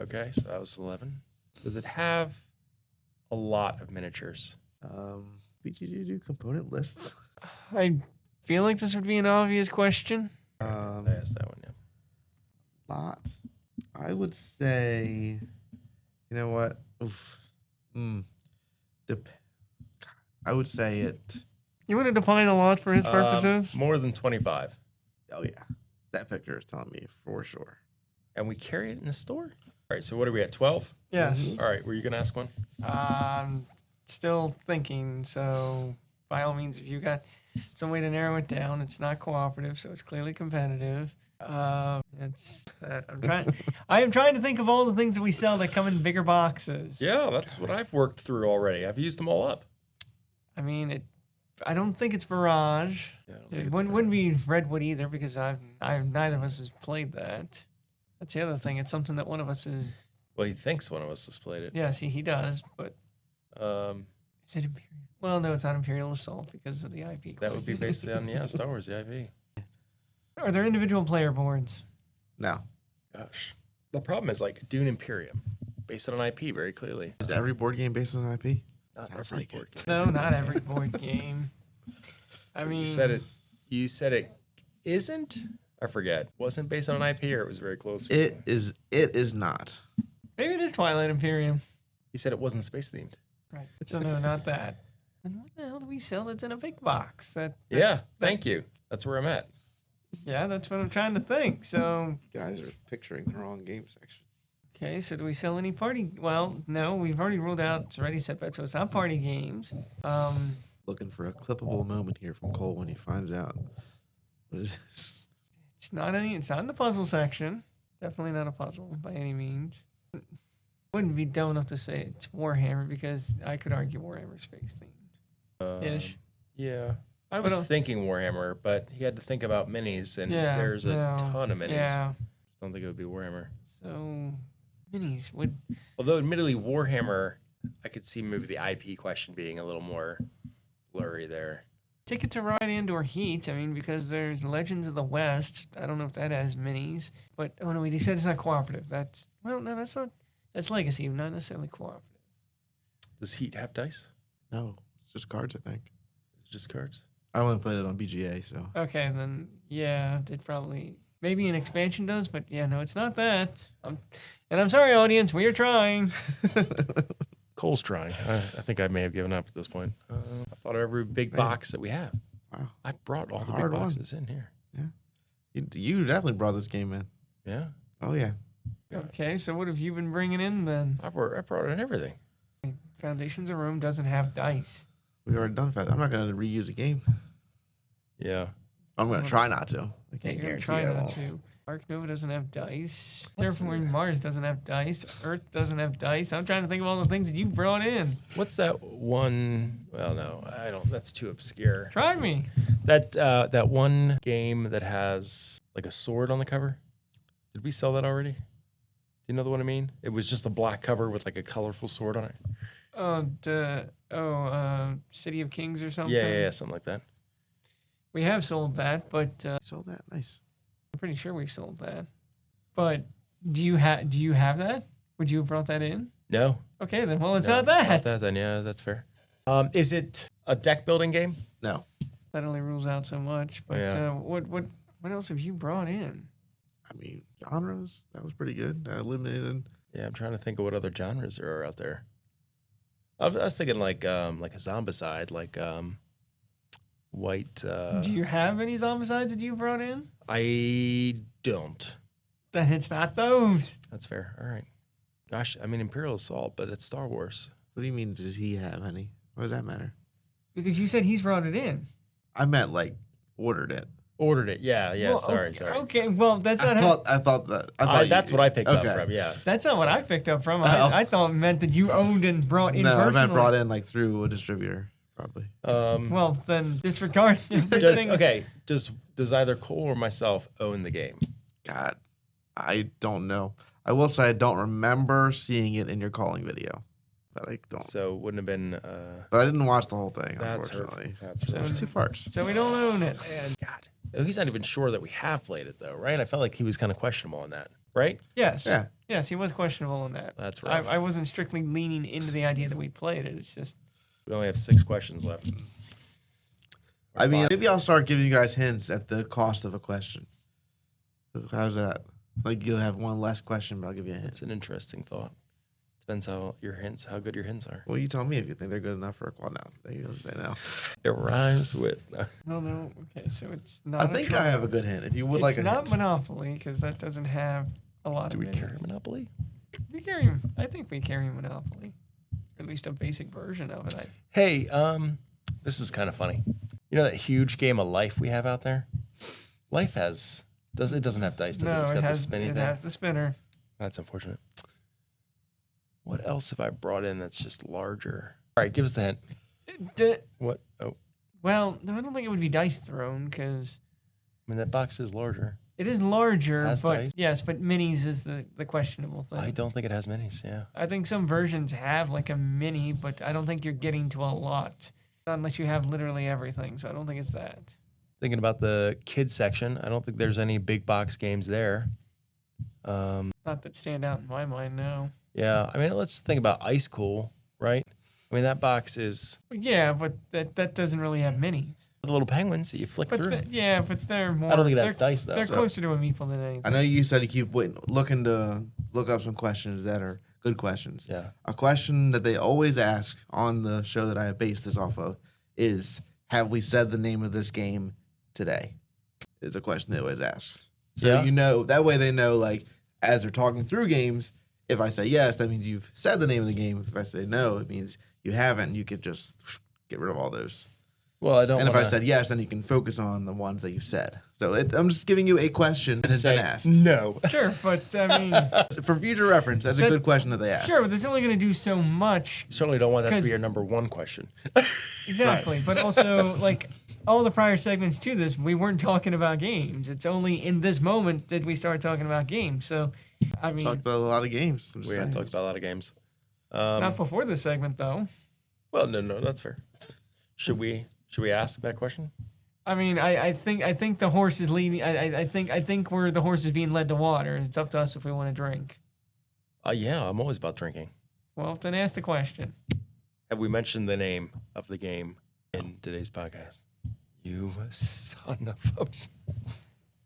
Okay, so that was 11. Does it have a lot of miniatures? BGG do component lists? I feel like this would be an obvious question. I asked that one, yeah. Lot. I would say, you know what? Oof. I would say it. You want to define a lot for his purposes? More than 25. Oh, yeah. That picture is telling me for sure. And we carry it in the store? All right, so what are we at, 12? Yes. All right, were you going to ask one? Still thinking, so by all means, if you got some way to narrow it down, it's not cooperative, so it's clearly competitive. It's that I am trying to think of all the things that we sell that come in bigger boxes. Yeah, that's what I've worked through already. I've used them all up. I mean, I don't think it's Barrage. Yeah, I don't think It it's wouldn't be Redwood either because neither of us has played that. That's the other thing. It's something that one of us is. Well, he thinks one of us has played it. Yes, he does, but is it Imperial? Well, no, it's not Imperial Assault because of the IP. That would be based on, Star Wars, the IV. Are there individual player boards? No. Gosh. The problem is, like, Dune Imperium, based on an IP very clearly. Is every board game based on an IP? Not Sounds every like board it. game. No, not every board game. I mean, You said it isn't? I forget. Wasn't based on an IP, or it was very close? It is not. maybe it is Twilight Imperium. He said it wasn't space themed. Right. So no, not that. Then what the hell do we sell that's in a big box? Yeah, thank you. That's where I'm at. Yeah, that's what I'm trying to think. So You guys are picturing the wrong game section. okay, so do we sell any party? Well, no, we've already ruled out. It's already set back, so it's not party games. Looking for a clippable moment here from Cole when he finds out what it is. It's not in the puzzle section. Definitely not a puzzle by any means. Wouldn't be dumb enough to say it's Warhammer because I could argue Warhammer's space themed. Ish. Yeah. I was thinking Warhammer, but he had to think about minis, and there's a ton of minis. Yeah. Don't think it would be Warhammer. So minis would. Although, admittedly, Warhammer, I could see maybe the IP question being a little more blurry there. Ticket to Ride and/or Heat. I mean, because there's Legends of the West. I don't know if that has minis, but oh no, he said it's not cooperative. That's that's not. That's Legacy, not necessarily cooperative. Does Heat have dice? No, it's just cards, I think. It's just cards? I only played it on BGA, so. Okay, then yeah, it probably maybe an expansion does, but yeah, no, it's not that. And I'm sorry, audience, we are trying. Cole's trying. I think I may have given up at this point. I thought of every big box that we have. Wow. I brought all the big Hard one. boxes in here. Yeah. You definitely brought this game in. Yeah. Oh, yeah. Okay, so what have you been bringing in then? I brought in everything. Foundations of Rome doesn't have dice. We already done that. I'm not going to reuse the game. Yeah. I'm going to try not to. I can't You're guarantee trying I not won't. to. Arc Nova doesn't have dice. What's Terraforming Mars doesn't have dice. Earth doesn't have dice. I'm trying to think of all the things that you brought in. What's that one? Well, no, I don't. That's too obscure. Try me. That one game that has like a sword on the cover. Did we sell that already? Do you know the one I mean? It was just a black cover with like a colorful sword on it. City of Kings or something. Yeah, something like that. We have sold that, but Sold that? Nice. I'm pretty sure we've sold that. But do you have that? Would you have brought that in? No. Okay, then. Well, it's No, not that. It's not that then. Yeah, that's fair. Is it a deck building game? No. That only rules out so much. But Yeah. What else have you brought in? I mean, genres. That was pretty good. That eliminated. Yeah, I'm trying to think of what other genres there are out there. I was thinking like a zombicide, like white. Do you have any zombicides that you brought in? I don't. Then it's not those. That's fair. All right. Gosh, I mean Imperial Assault, but it's Star Wars. What do you mean, does he have any? What does that matter? Because you said he's brought it in. I meant like ordered it. Ordered it. Yeah. Well, sorry. Okay, well, that's not I thought That's what I picked up from. Yeah. that's not what I picked up from. Oh. I thought it meant that you owned and brought in No, I personally. meant brought in like through a distributor, probably. Well, then disregard everything. Does either Cole or myself own the game? God, I don't know. I will say I don't remember seeing it in your calling video. But I don't. So it wouldn't have been. But I didn't watch the whole thing, That's unfortunately. That's So there's two parts. So we don't own it. And God, he's not even sure that we have played it though, right? I felt like he was kind of questionable on that, right? Yes. Yeah. Yes, he was questionable in that. That's right. I wasn't strictly leaning into the idea that we played it. It's just We only have 6 questions left. I mean, maybe I'll start giving you guys hints at the cost of a question. How's that? Like you'll have one less question, but I'll give you a hint. It's an interesting thought. Depends how good your hints are. Well, you tell me if you think they're good enough for a call now. Then you'll say no. It rhymes with. No. Okay, so it's not. I think I have a good hint. If you would like a It's not hint. Monopoly because that doesn't have a lot Do of. we carry Monopoly? I think we carry Monopoly, or at least a basic version of it. Hey, this is kind of funny. You know that huge game of Life we have out there? Life doesn't have dice, does it? No, It's it got has. the spinny It thing. has the spinner. That's unfortunate. What else have I brought in that's just larger? All right, give us the hint. What? Oh, Well, no, I don't think it would be dice thrown because I mean that box is larger. it is larger. Has But dice? yes, but minis is the questionable thing. I don't think it has minis. Yeah. I think some versions have like a mini, but I don't think you're getting to a lot unless you have literally everything. So I don't think it's that. Thinking about the kids section, I don't think there's any big box games there. Not that stand out in my mind, no. Yeah, I mean, let's think about Ice Cool, right? I mean, that box is Yeah, but that doesn't really have minis. the little penguins that you flick But through. but they're more. I don't think it has they're, dice though. They're So- closer to a meeple than anything. I know you said you keep looking to look up some questions that are good questions. Yeah. A question that they always ask on the show that I have based this off of is, have we said the name of this game today? Is a question they always ask. So Yeah. you know, that way they know, like, as they're talking through games, if I say yes, that means you've said the name of the game. If I say no, it means you haven't. You could just get rid of all those. Well, I don't. And if wanna I said yes, then you can focus on the ones that you said. So I'm just giving you a question that has say been asked. no. Sure, but I mean, For future reference, that's a good question that they asked. sure, but it's only going to do so much. You certainly don't want that to 'Cause- be your number 1 question. Exactly, but also like all the prior segments to this, we weren't talking about games. It's only in this moment that we started talking about games. So, I mean, Talked about a lot of games. I'm just We have saying. talked about a lot of games. not before this segment though. Well, no, that's fair. That's fair. Should we ask that question? I mean, I think the horse is leading. I think where the horse is being led to water. It's up to us if we want to drink. Yeah, I'm always about drinking. Well, then ask the question. Have we mentioned the name of the game in today's podcast? You son of a...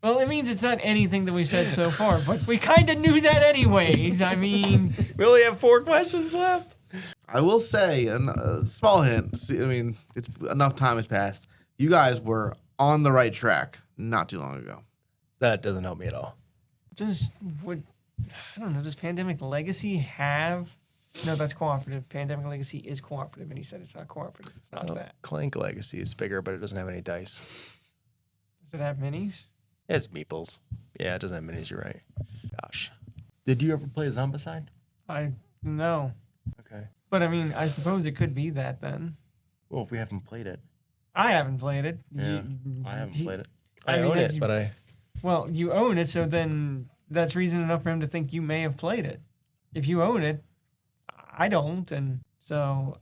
Well, it means it's not anything that we've said so far, but we kind of knew that anyways. I mean, We only have 4 questions left. I will say a small hint. See, I mean, it's enough time has passed. You guys were on the right track not too long ago. That doesn't help me at all. I don't know, does Pandemic Legacy have? No, that's cooperative. Pandemic Legacy is cooperative, and he said it's not cooperative. It's not that. Clank Legacy is bigger, but it doesn't have any dice. Does it have minis? It's meeples. Yeah, it doesn't have minis. You're right. Gosh. Did you ever play Zombicide? No. Okay. But I mean, I suppose it could be that then. Well, if we haven't played it. I haven't played it. Yeah, I haven't played it. I I mean, own that it, you- but I... Well, you own it, so then that's reason enough for him to think you may have played it. If you own it, I don't, and so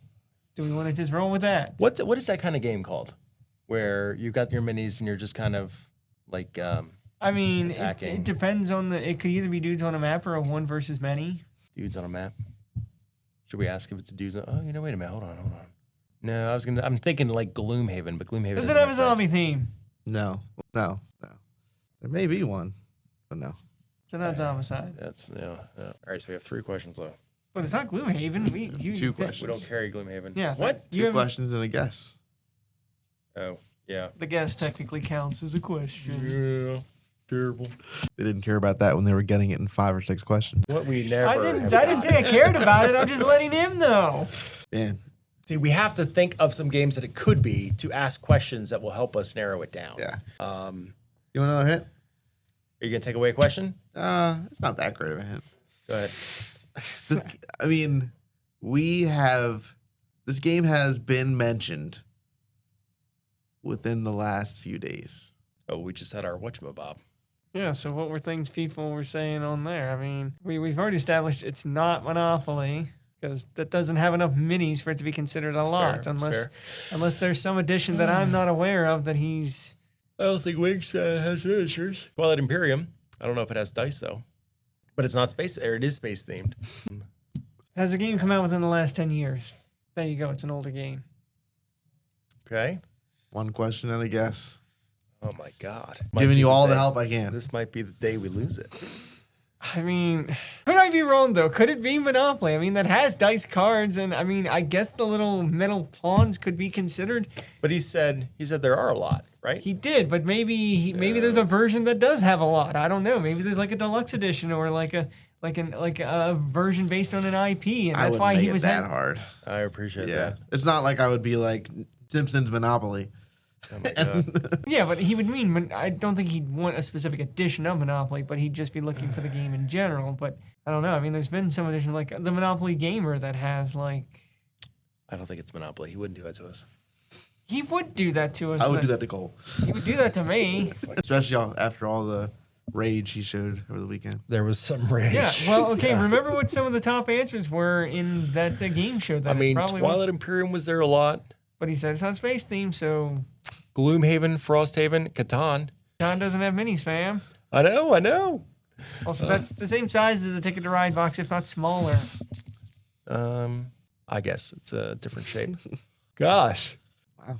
do we want to just roll with that? What is that kind of game called? Where you've got your minis and you're just kind of like... I mean, attacking. it depends on it could either be dudes on a map or a one versus many. dudes on a map. Should we ask if it's dudes on... Oh, wait a minute. Hold on. No, I'm thinking like Gloomhaven, but Gloomhaven Does doesn't it have a dice. zombie theme? No. There may be one, but no. So not Zombicide. That's, All right, so we have 3 questions left. But it's not Gloomhaven. Two We questions. don't carry Gloomhaven. Yeah. What? You Two have- questions and a guess. Oh, yeah. The guess technically counts as a question. Yeah. Terrible. They didn't care about that when they were getting it in 5 or 6 questions. What we never... I didn't say I cared about it. I'm just letting him know. Man, See, we have to think of some games that it could be to ask questions that will help us narrow it down. yeah. Are You want another hint? you going to take away a question? It's not that great of a hint. Go ahead. I mean, this game has been mentioned within the last few days. Oh, we just had our whatchamabob. Yeah, so what were things people were saying on there? I mean, we've already established it's not Monopoly because that doesn't have enough minis for it to be considered a lot, unless there's some addition that I'm not aware of that he's. I don't think Wingspan has miniatures. Twilight Imperium. I don't know if it has dice though, but it's not space, or it is space themed. Has the game come out within the last 10 years? There you go. It's an older game. Okay. One question and a guess. Oh my God. Giving you all the help I can. This might be the day we lose it. I mean, could I be wrong though? Could it be Monopoly? I mean, that has dice cards, and I mean, I guess the little metal pawns could be considered. But he said there are a lot, right? He did, but maybe there's a version that does have a lot. I don't know. Maybe there's like a deluxe edition or like a version based on an IP, and I that's wouldn't why make he it was that hard. I appreciate Yeah. that. It's not like I would be like Simpsons Monopoly. Oh my God. Yeah, but he would mean. I don't think he'd want a specific edition of Monopoly, but he'd just be looking for the game in general. But I don't know. I mean, there's been some editions like the Monopoly Gamer that has like. I don't think it's Monopoly. He wouldn't do that to us. He would do that to us. I would do that to Cole, He would do that to me. especially after all the rage he showed over the weekend. There was some rage. Yeah. Well, okay. Remember what some of the top answers were in that game show? That I mean, it's probably Twilight Imperium was there a lot. but he said it's not space themed, so Gloomhaven, Frosthaven, Catan. John doesn't have minis, fam. I know. Also, that's the same size as the Ticket to Ride box, if not smaller. I guess it's a different shape. Gosh. Wow.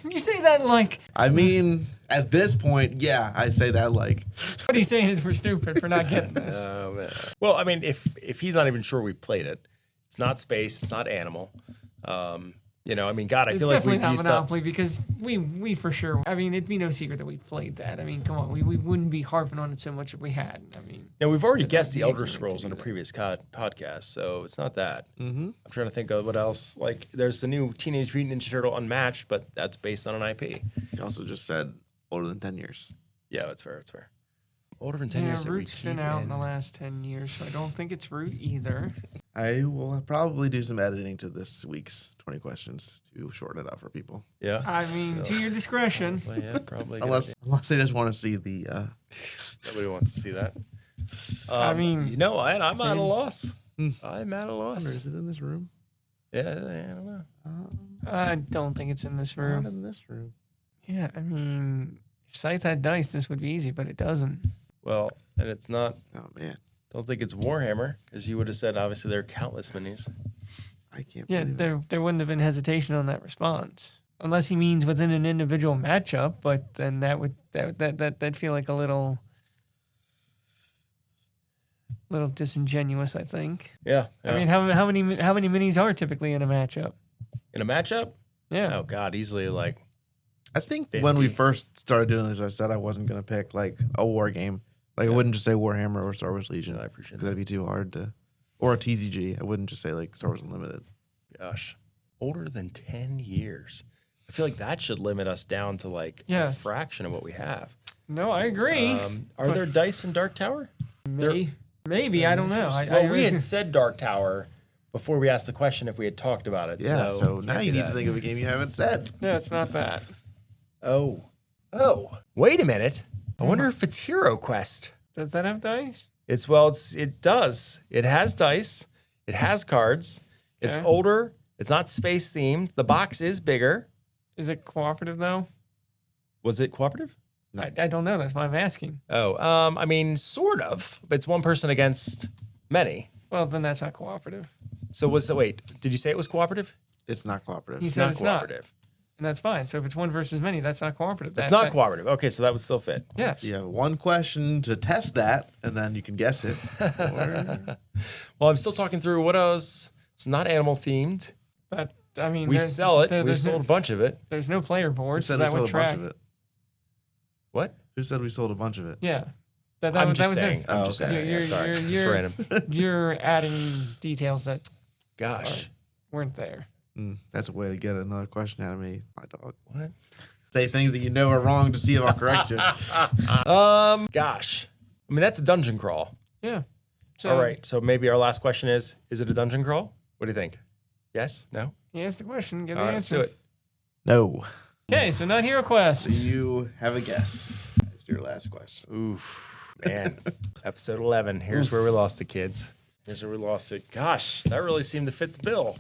You say that like I mean, at this point, yeah, I say that like. what he's saying is we're stupid for not getting this. Man. Well, I mean, if he's not even sure we played it, it's not space, it's not animal. You know, I mean, God, I It's feel like definitely we've not used Monopoly because we for sure. I mean, it'd be no secret that we played that. I mean, come on, we wouldn't be harping on it so much if we had. I mean, Now we've already But guessed the that'd be Elder ignorant to Scrolls do on a that. previous podcast, so it's not that. Mm-hmm. I'm trying to think of what else. Like, there's the new Teenage Mutant Ninja Turtle Unmatched, but that's based on an IP. He also just said older than 10 years. Yeah, that's fair. That's fair. Older than 10 yeah, years that we Root's keep been out in the in. last 10 years, so I don't think it's Root either. I will probably do some editing to this week's 20 questions to shorten it up for people. Yeah. I mean, to your discretion. Well, yeah, probably. a good Unless idea. they just want to see the. Nobody wants to see that. I mean- you know, I'm at a loss. Hmm. I'm at a I wonder, loss. is it in this room? Yeah, I don't know. I don't think it's in this Not room. in this room. Yeah, I mean, if Scythe had dice, this would be easy, but it doesn't. Well, and it's not. Oh man, Don't think it's Warhammer, because you would have said obviously there are countless minis. I can't. Yeah, believe it. there wouldn't have been hesitation on that response, unless he means within an individual matchup. But then that'd feel like a little disingenuous, I think. Yeah. I mean, how many minis are typically in a matchup? in a matchup? Yeah. Oh God, easily like I think when we 50. first started doing this, I said I wasn't gonna pick like a war game. Like I wouldn't just say Warhammer or Star Wars Legion. I appreciate Because that. that'd be too hard to. Or a TCG. I wouldn't just say like Star Wars Unlimited. Gosh, older than 10 years. I feel like that should limit us down to like Yeah. a fraction of what we have. No, I agree. Are there dice in Dark Tower? Maybe I don't know. Well, we had said Dark Tower before we asked the question if we had talked about it. Yeah. So it now can't you be need to that. think of a game you haven't said. Yeah, it's not that. Oh, wait a minute. I wonder if it's Hero Quest. Does that have dice? It does. It has dice. It has cards. It's Okay. older. It's not space themed. The box is bigger. Is it cooperative though? Was it cooperative? No. I don't know. That's why I'm asking. Oh, I mean, sort of. But it's one person against many. Well, then that's not cooperative, So wait, did you say it was cooperative? It's not cooperative. He It's said not it's not. cooperative. and that's fine. So if it's one versus many, that's not cooperative. It's not cooperative. Okay, so that would still fit. Yes. You have one question to test that, and then you can guess it. Or- Well, I'm still talking through what else. It's not animal themed. But I mean, We sell it. We there's sold a bunch of it. there's no player Who board, so said we that would sold a bunch track. of it? What? Who said we sold a bunch of it? Yeah. That I'm was just that was saying. it. I'm just okay. saying. Yeah, sorry. Just You're- random. You're adding details that Gosh. weren't there. That's a way to get another question out of me, my dog. What? Say things that you know are wrong to see if I'll correct you. Gosh. I mean, that's a dungeon crawl. Yeah. So All right. So maybe our last question is it a dungeon crawl? What do you think? Yes? No? He asked the question. Get the All right, let's answer. do it. No. Okay, so not Hero Quest. Do you have a guess? That's your last question. Oof, man. Episode 11. Here's where we lost the kids. Here's where we lost it. Gosh, that really seemed to fit the bill.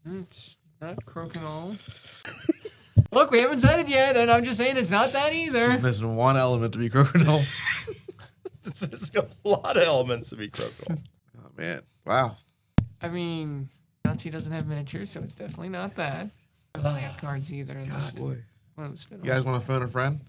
It's not Crokinole. Look, we haven't said it yet, and I'm just saying it's not that either. It's missing one element to be crocodile. There's a lot of elements to be crocodile. Oh man! Wow. I mean, not Bouncy doesn't have miniatures, so it's definitely not that. I don't have cards either. In this boy. one of the spin-offs. You guys want to phone a friend?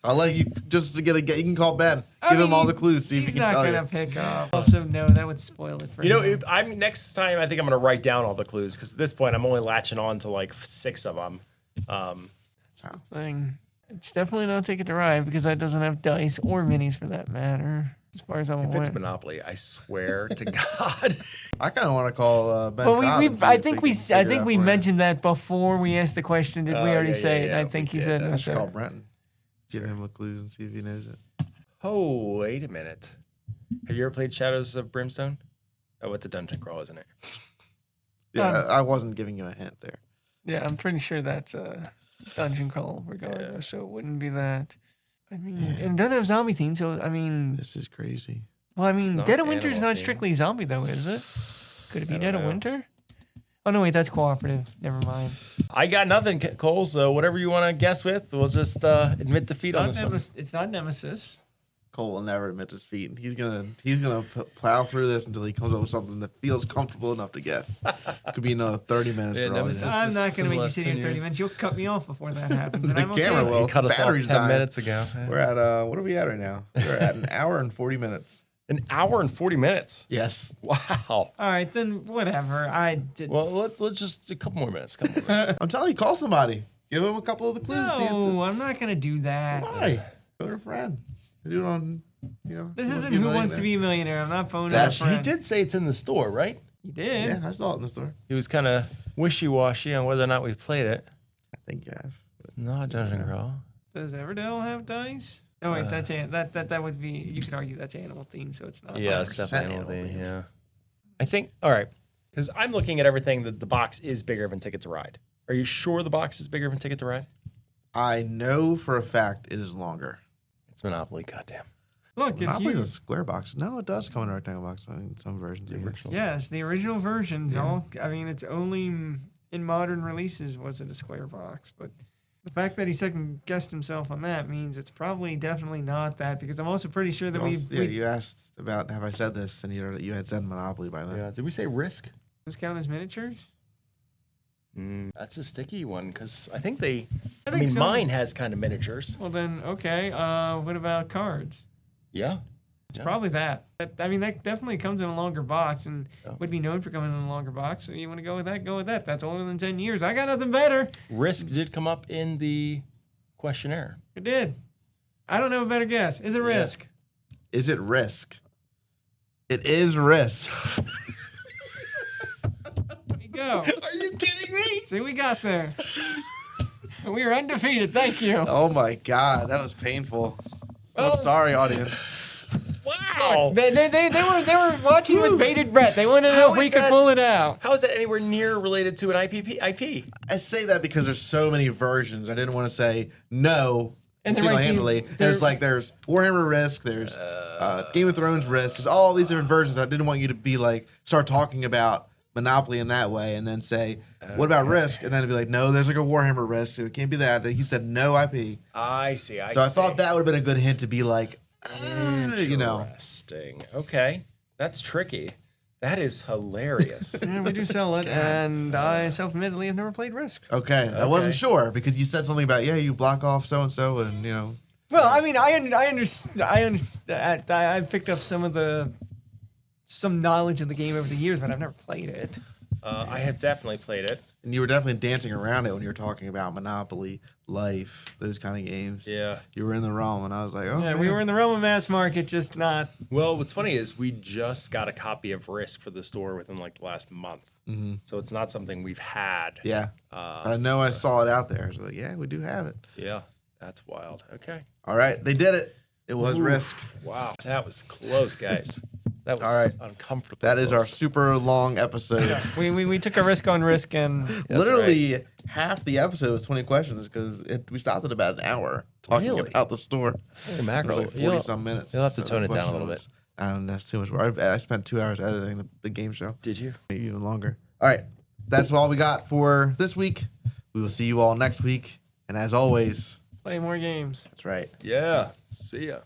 I'll let you just to get. You can call Ben. I Give him mean, all the clues. See if he he's can not tell gonna you. pick up. Also, no, that would spoil it for You know, him. I'm next time. I think I'm gonna write down all the clues because at this point I'm only latching on to like 6 of them. Thing. It's definitely not Ticket to Ride because that doesn't have dice or minis for that matter, as far as I'm If aware. it's Monopoly, I swear to God. I kind of want to call Ben. Well, Cobb and see I if think he we can figure I it think out we for you. mentioned that before we asked the question. Did we already say it? yeah, I think we he did. said I no, should sir. call Brenton. Give him a clues and see if he knows it. Oh, wait a minute. Have you ever played Shadows of Brimstone? Oh, it's a dungeon crawl, isn't it? Yeah, I wasn't giving you a hint there. Yeah, I'm pretty sure that's a dungeon crawl regardless, so it wouldn't be that. I mean, and it doesn't have zombie theme, so I mean, This is crazy. well, I It's mean, not Dead of Winter is animal not theme. strictly zombie though, is it? Could it be I don't Dead of know. Winter? Oh no, wait, that's cooperative. Never mind. I got nothing, Cole, so whatever you want to guess with, we'll just admit defeat on this one. It's not Nemesis. Cole will never admit defeat. He's gonna plow through this until he comes up with something that feels comfortable enough to guess. Could be another 30 minutes. Yeah, for all we Nemesis know. I'm is not in going to the make you last sit 10 here 30 years. minutes. You'll cut me off before that happens. And The I'm okay camera with will. it. You cut us off 10 battery's dying. minutes ago. We're at what are we at right now? We're at an hour and 40 minutes. An hour and 40 minutes. Yes. Wow. All right, then whatever. I did. Well, let's just a couple more minutes. Couple more minutes. I'm telling you, call somebody. Give him a couple of the clues. See if No, I'm not going to do that. Why? Phone a friend. Do it on. This you isn't wanna be a Who Wants to millionaire. Be a Millionaire. I'm not phoning That's- a He friend. did say it's in the store, right? He did. Yeah, I saw it in the store. He was kind of wishy-washy on whether or not we played it. I think you have. It's not Dungeon Crawl. Does Everdell have dice? Oh wait, that's that would be. You could argue that's animal themed, so it's not. Yeah, it's 100% definitely animal animal themed. yeah. I think, all right, because I'm looking at everything that the box is bigger than Ticket to Ride. Are you sure the box is bigger than Ticket to Ride? I know for a fact it is longer. It's Monopoly, goddamn. Look, if Monopoly's you. a square box. No, it does come in a rectangle box in some versions. I guess. original. Yes, the original versions. Yeah. All. I mean, it's only in modern releases was it a square box, but the fact that he second guessed himself on that means it's probably definitely not that because I'm also pretty sure that You asked about have I said this, and you had said Monopoly by then. Yeah. Did we say Risk? those count as miniatures. That's a sticky one because I think they. I think mean, so. mine has kind of miniatures. Well then, okay. What about cards? Yeah. It's probably that. I mean, that definitely comes in a longer box and Yeah. would be known for coming in a longer box. So you want to go with that? Go with that. That's older than 10 years. I got nothing better. Risk did come up in the questionnaire. It did. I don't have a better guess. Is it Yeah. Risk? Is it Risk? It is Risk. There you go. Are you kidding me? See, we got there. We are undefeated. Thank you. Oh my God, that was painful. Oh. I'm sorry, audience. Wow. They were watching with bated breath. They wanted to know How if we is could that- pull it out. How is that anywhere near related to an IP? I say that because there's so many versions. I didn't want to say no And there might be- single-handedly. And there- it's like there's Warhammer Risk, there's Game of Thrones Risk, there's all these different versions. I didn't want you to be like start talking about Monopoly in that way and then say, what about Risk? And then it'd be like, no, there's like a Warhammer Risk. So it can't be that. He said no IP. I see. So I thought that would have been a good hint to be like, you know. Interesting. Okay. That's tricky. That is hilarious. Yeah, we do sell it, and I self-admittedly have never played Risk. Okay, I wasn't sure because you said something about you block off so and so, and you know. Well, I mean, I understand. I've picked up some knowledge of the game over the years, but I've never played it. I have definitely played it. And you were definitely dancing around it when you were talking about Monopoly, Life, those kind of games. Yeah. You were in the realm, and I was like, oh, Yeah, we were in the realm of mass market, just not. Well, what's funny is we just got a copy of Risk for the store within like the last month. Mm-hmm. So it's not something we've had. Yeah. But I know I saw it out there. So like, yeah, we do have it. Yeah. That's wild. Okay. All right, they did it. It was Risk. Wow. That was close, guys. That was All right. uncomfortable. That is our close. super long episode. We took a risk on Risk, and Literally half the episode was 20 questions because we stopped at about an hour talking Really? about the store. Holy It mackerel. was like 40 some minutes. you'll have to So tone the it down a little question was- And that's too much work. I spent 2 hours editing the game show. Did you? Maybe even longer. All right. That's all we got for this week. We will see you all next week. And as always, play more games. that's right. Yeah. See ya.